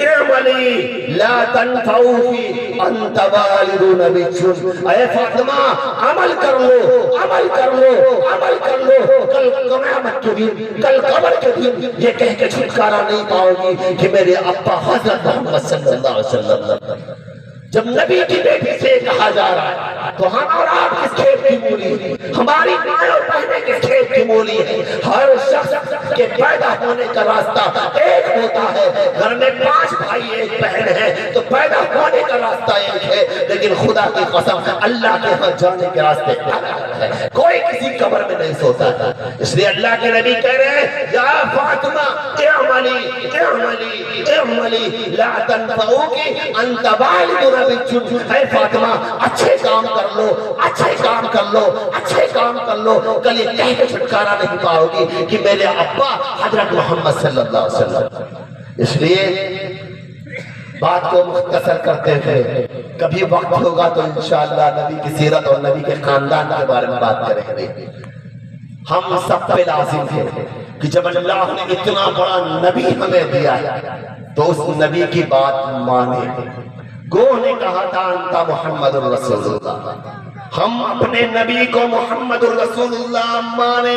اعملی لا تنفعوکی انت والد نبی، اے فاطمہ عمل کر لو، عمل کر لو، عمل کر لو، کل قیامت کے دن، کل قبر کے دن یہ کہہ کے چھٹکارا نہیں پاؤ گی کہ میرے ابا حضرت محمد صلی اللہ علیہ وسلم۔ جب نبی کی بیٹی سے کہا جا رہا ہے تو ہم اور آپ کس کھیت کی مولی ہے؟ ہماری ماں اور بہنیں کس کھیت کی مولی ہے؟ ہر شخص کے پیدا ہونے کا راستہ ایک ہوتا ہے، گھر میں 5 بھائی 1 بہن ہے تو پیدا ہونے کا راستہ ایک ہے، لیکن خدا کی قسم اللہ کے ہاں جانے کے راستے ہے، کوئی کسی قبر میں نہیں سوتا تھا۔ اس لیے اللہ کے نبی کہہ رہے ہیں یا فاطمہ اعملی اعملی اعملی لا تنفعوکی انت والد، اے فاطمہ اچھے کام کر لو، اچھے کام کر لو، اچھے کام کر لو، کل یہ کہہ کے چھٹکارا نہیں پاؤ گی کہ میرے ابا حضرت محمد صلی اللہ علیہ وسلم۔ اس لیے بات کو مختصر کرتے تھے، کبھی وقت ہوگا تو انشاءاللہ نبی کی سیرت اور نبی کے خاندان کے بارے میں بات کریں گے۔ ہم سب پہ لازم ہے کہ جب اللہ نے اتنا بڑا نبی ہمیں دیا تو اس نبی کی بات مانے۔ گوہ نے کہا تھا انتا محمد الرسول اللہ، ہم اپنے نبی کو محمد الرسول اللہ مانے۔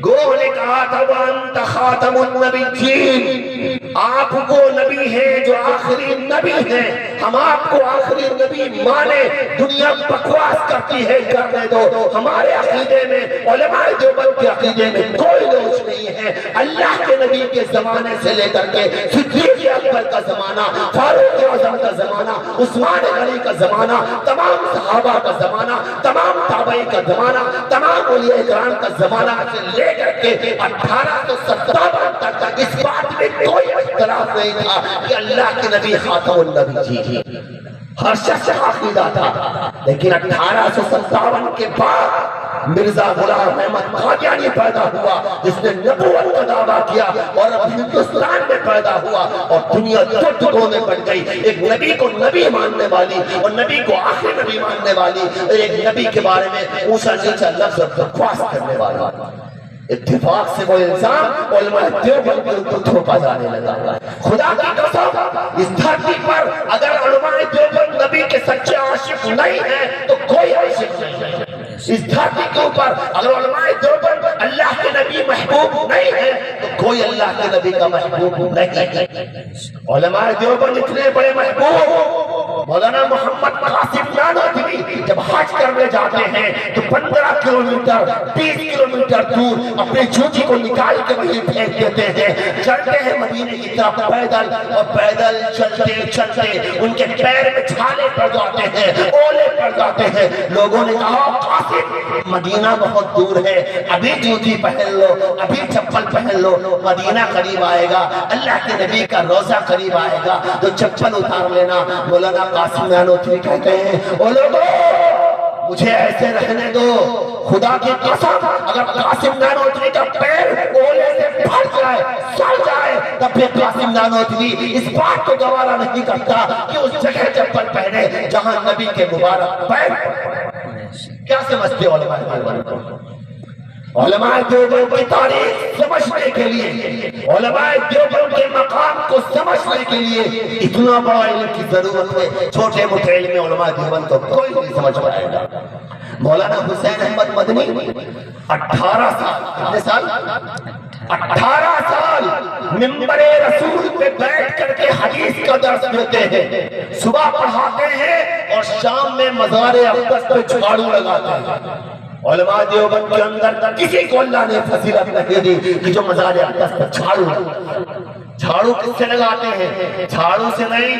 گوہ نے کہا تھا وانت خاتم النبیین، آپ کو نبی ہیں جو آخری نبی ہیں، ہم آپ کو آخری نبی مانے۔ دنیا بکواس کرتی ہے کرنے دو، ہمارے عقیدے میں علماء دیوبند کے عقیدے میں کوئی لوچ نہیں ہے۔ اللہ کے نبی کے زمانے سے لے کر کے صدیق اکبر کا زمانہ، فاروق اعظم کا زمانہ، عثمان غنی کا زمانہ، تمام صحابہ کا زمانہ، تمام تابعی کا زمانہ، تمام اولیاء کرام کا زمانہ سے لے کر کے 1857 تک اس بات میں کوئی اختلاف نہیں تھا کہ اللہ کے نبی خاتم النبی جی، ہر شخص کا عقیدہ تھا۔ لیکن 1857 کے بعد مرزا غلام احمد قادیانی پیدا ہوا جس نے نبوت کا دعویٰ کیا اور اب ہندوستان میں پیدا ہوا اور دنیا دو ٹکڑوں میں بٹ گئی، ایک نبی کو نبی ماننے والی اور نبی کو آخری نبی ماننے والی، اور ایک نبی کے بارے میں اونچا نیچا لفظ بکواس کرنے والا۔ اتفاق سے وہ الزام علماء دیوبند کے اوپر تھوپا جانے لگا۔ خدا کی قسم اس دھرتی پر اگر علماء دیوبند نبی کے سچے عاشق نہیں ہیں تو کوئی عاشق نہیں ہے۔ اس دھرتی کے اوپر اگر علماء دیوبند اللہ کے نبی محبوب نہیں ہے تو کوئی اللہ کے نبی کا محبوب نہیں ہے۔ علماء دیوبند اتنے بڑے محبوب، مولانا محمد قاسم نانوتوی جب حج کرنے جاتے ہیں تو 15 کلومیٹر 20 کلومیٹر دور اپنی جوتی کو نکال کے وہیں پھینک دیتے ہیں، چلتے ہیں مدینے کی طرف پیدل، اور پیدل چلتے چلتے ان کے پیر میں چھالے پڑ جاتے ہیں، اولے پڑ جاتے ہیں۔ لوگوں نے کہا قاسم مدینہ بہت دور ہے، ابھی جوتی پہن لو، ابھی چپل پہن لو، مدینہ قریب آئے گا، اللہ کے نبی کا روزہ قریب آئے گا تو چپل اتار لینا۔ مولانا قاسم نانوتوی کہتے ہیں او لوگوں مجھے ایسے رہنے دو، خدا کی قسم اگر قاسم نانوتوی کا پیر اولے سے بھر جائے سڑ جائے تب پھر قاسم نانوتوی اس بات کو گوارا نہیں کرتا کہ اس جگہ چپل پہنے جہاں نبی کے مبارک پیر۔ کیا سمجھتے علماء دیوبند کو؟ علماء دیوبند کی تاریخ سمجھنے کے لیے، علماء دیوبند کے مقام کو سمجھنے کے لیے اتنا بڑا علم کی ضرورت ہے۔ چھوٹے موٹے علم علماء دیوبند کو کوئی نہیں سمجھ پائے گا۔ مولانا حسین احمد مدنی 18 سال، کتنے سال؟ 18 سال منبر رسول پہ بیٹھ کر کے حدیث کا درس دیتے ہیں، صبح پڑھاتے ہیں اور شام میں مزار اقدس پہ جھاڑو لگاتے ہیں۔ علماء دیوبند کے اندر کسی کو اللہ نے فضیلت نہیں دی کہ جو مزار اقدس پر جھاڑو لگاتے ہیں۔ جھاڑو کس سے لگاتے ہیں؟ جھاڑو سے نہیں،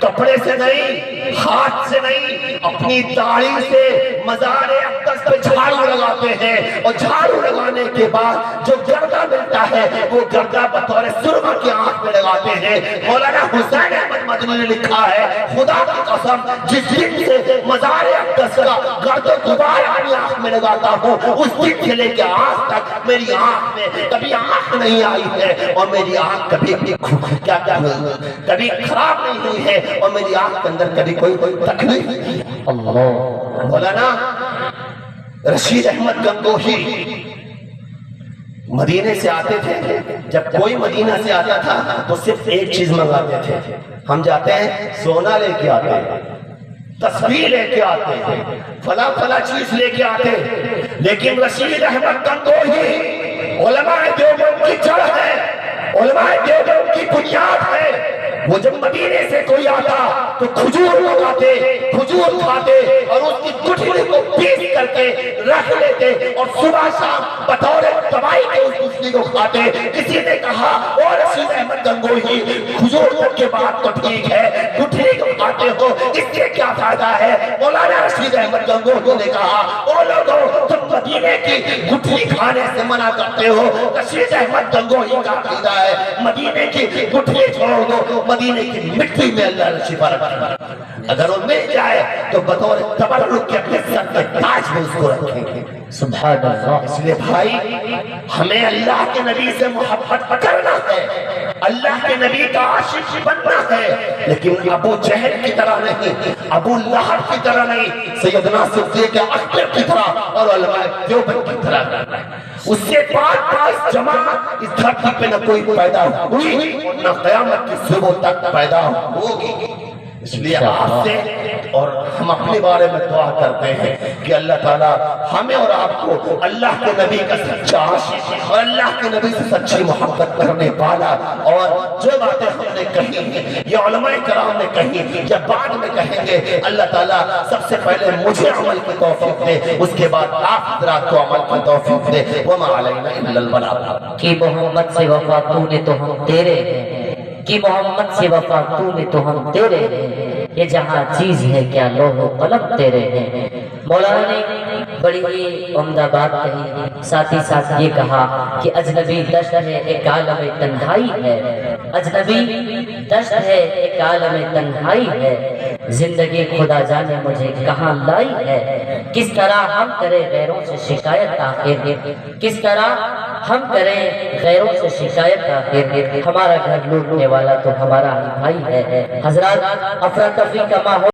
کپڑے سے نہیں، ہاتھ سے نہیں، اپنی داڑھی سے مزار اقدس پہ جھاڑو لگاتے ہیں، اور جھاڑو لگانے کے بعد جو گردہ ملتا ہے وہ گردہ بطور سرما کی آنکھ میں لگاتے ہیں۔ مولانا حسین احمد مدنی نے لکھا ہے، خدا کی قسم جس دن سے مزار اقدس کا گرد و غبار اپنی آنکھ میں لگاتا ہوں، اس دن سے لے کے آج تک میری آنکھ میں کبھی آنکھ نہیں آئی ہے، اور میری آنکھ کبھی خراب نہیں ہوئی ہے، اور میری آنکھ کے اندر کبھی کوئی تکلیف نہیں ہے۔ اللہ مولانا رشید احمد گنگوہی مدینے سے آتے تھے، جب کوئی مدینہ سے آتا تھا تو صرف ایک چیز منگاتے تھے، ہم جاتے ہیں سونا لے کے آتے ہیں، تسبیح لے کے آتے ہیں، فلاں فلاں چیز لے کے آتے ہیں، لیکن رشید احمد گنگوہی علماء دیوبند کی جڑ ہے، علماء دیوبند کی بنیاد ہے۔ وہ جب مدینے سے کوئی آتا تو کھجور لگاتے، کھجور کھاتے، اور اس کی گٹھلی کو پیس کر کے رکھ لیتے، اور صبح شام بطور دوائی کے اس گٹھلی کو کھاتے۔ کسی نے کہا او رشید احمد گنگوہی، کھجور کے بعد تو ٹھیک ہے، گٹھلی کو کھاتے ہو، اس سے کیا فائدہ ہے؟ مولانا رشید احمد گنگوہی نے کہا او لوگو، تم مدینے کی گٹھلی کھانے سے منع کرتے ہو۔ رشید احمد گنگوہی کا عقیدہ ہے مدینے کی گٹھلی چھوڑ دو، مدینے کی مٹی میں اللہ نے شفا رکھی، اگر وہ مل جائے تو بطور تبرک کے اپنے سر کے تاج میں اس کو رکھیں گے۔ سبحان اللہ۔ اس لیے بھائی ہمیں اللہ کے نبی سے محبت کرنا ہے، اللہ کے نبی کا عاشق بننا ہے، لیکن ابو جہل کی طرح نہیں، ابو لہب کی طرح نہیں، سیدنا صدیق اکبر کی طرح اور علماء دیوبند کی طرح کرنا ہے۔ اس سے پاس جماعت اس دھرتی پہ نہ کوئی پیدا ہوئی نہ قیامت کی صبح تک پیدا ہوگی۔ اس لیے آپ سے اور ہم اپنے بارے میں دعا کرتے ہیں کہ اللہ تعالیٰ ہمیں اور آپ کو اللہ کے نبی کا سچا عاشق اور اللہ کے نبی سے سچی محبت کرنے والا، اور جو باتیں ہم نے کہی ہیں یہ علماء کرام نے کہی، جب بعد میں کہیں گے اللہ تعالیٰ سب سے پہلے مجھے عمل کی توفیق دے، اس کے بعد آپ حضرات کو عمل کی توفیق دے۔ وما علینا الا البلاغ۔ کہ محمد سے وفا تو نے تو ہم تیرے ہیں، کہ محمد سے وفا تو نے تو ہم تیرے ہیں، یہ جہاں چیز ہے کیا لوح و قلم تیرے ہیں۔ مولانا نے بڑی ہی عمدہ بات کہی، ساتھ ہی ساتھ یہ کہا کہ اجنبی دشت ہے ایک عالم تنہائی ہے، اجنبی دشت ہے ایک عالم تنہائی ہے، زندگی خدا جانے مجھے کہاں لائی ہے، کس طرح ہم کریں غیروں سے شکایت آخر، کس طرح ہم کریں غیروں سے شکایت آخر، ہمارا گھر لوٹنے والا تو ہمارا ہی بھائی ہے۔ حضرات افراتفری کا ماحول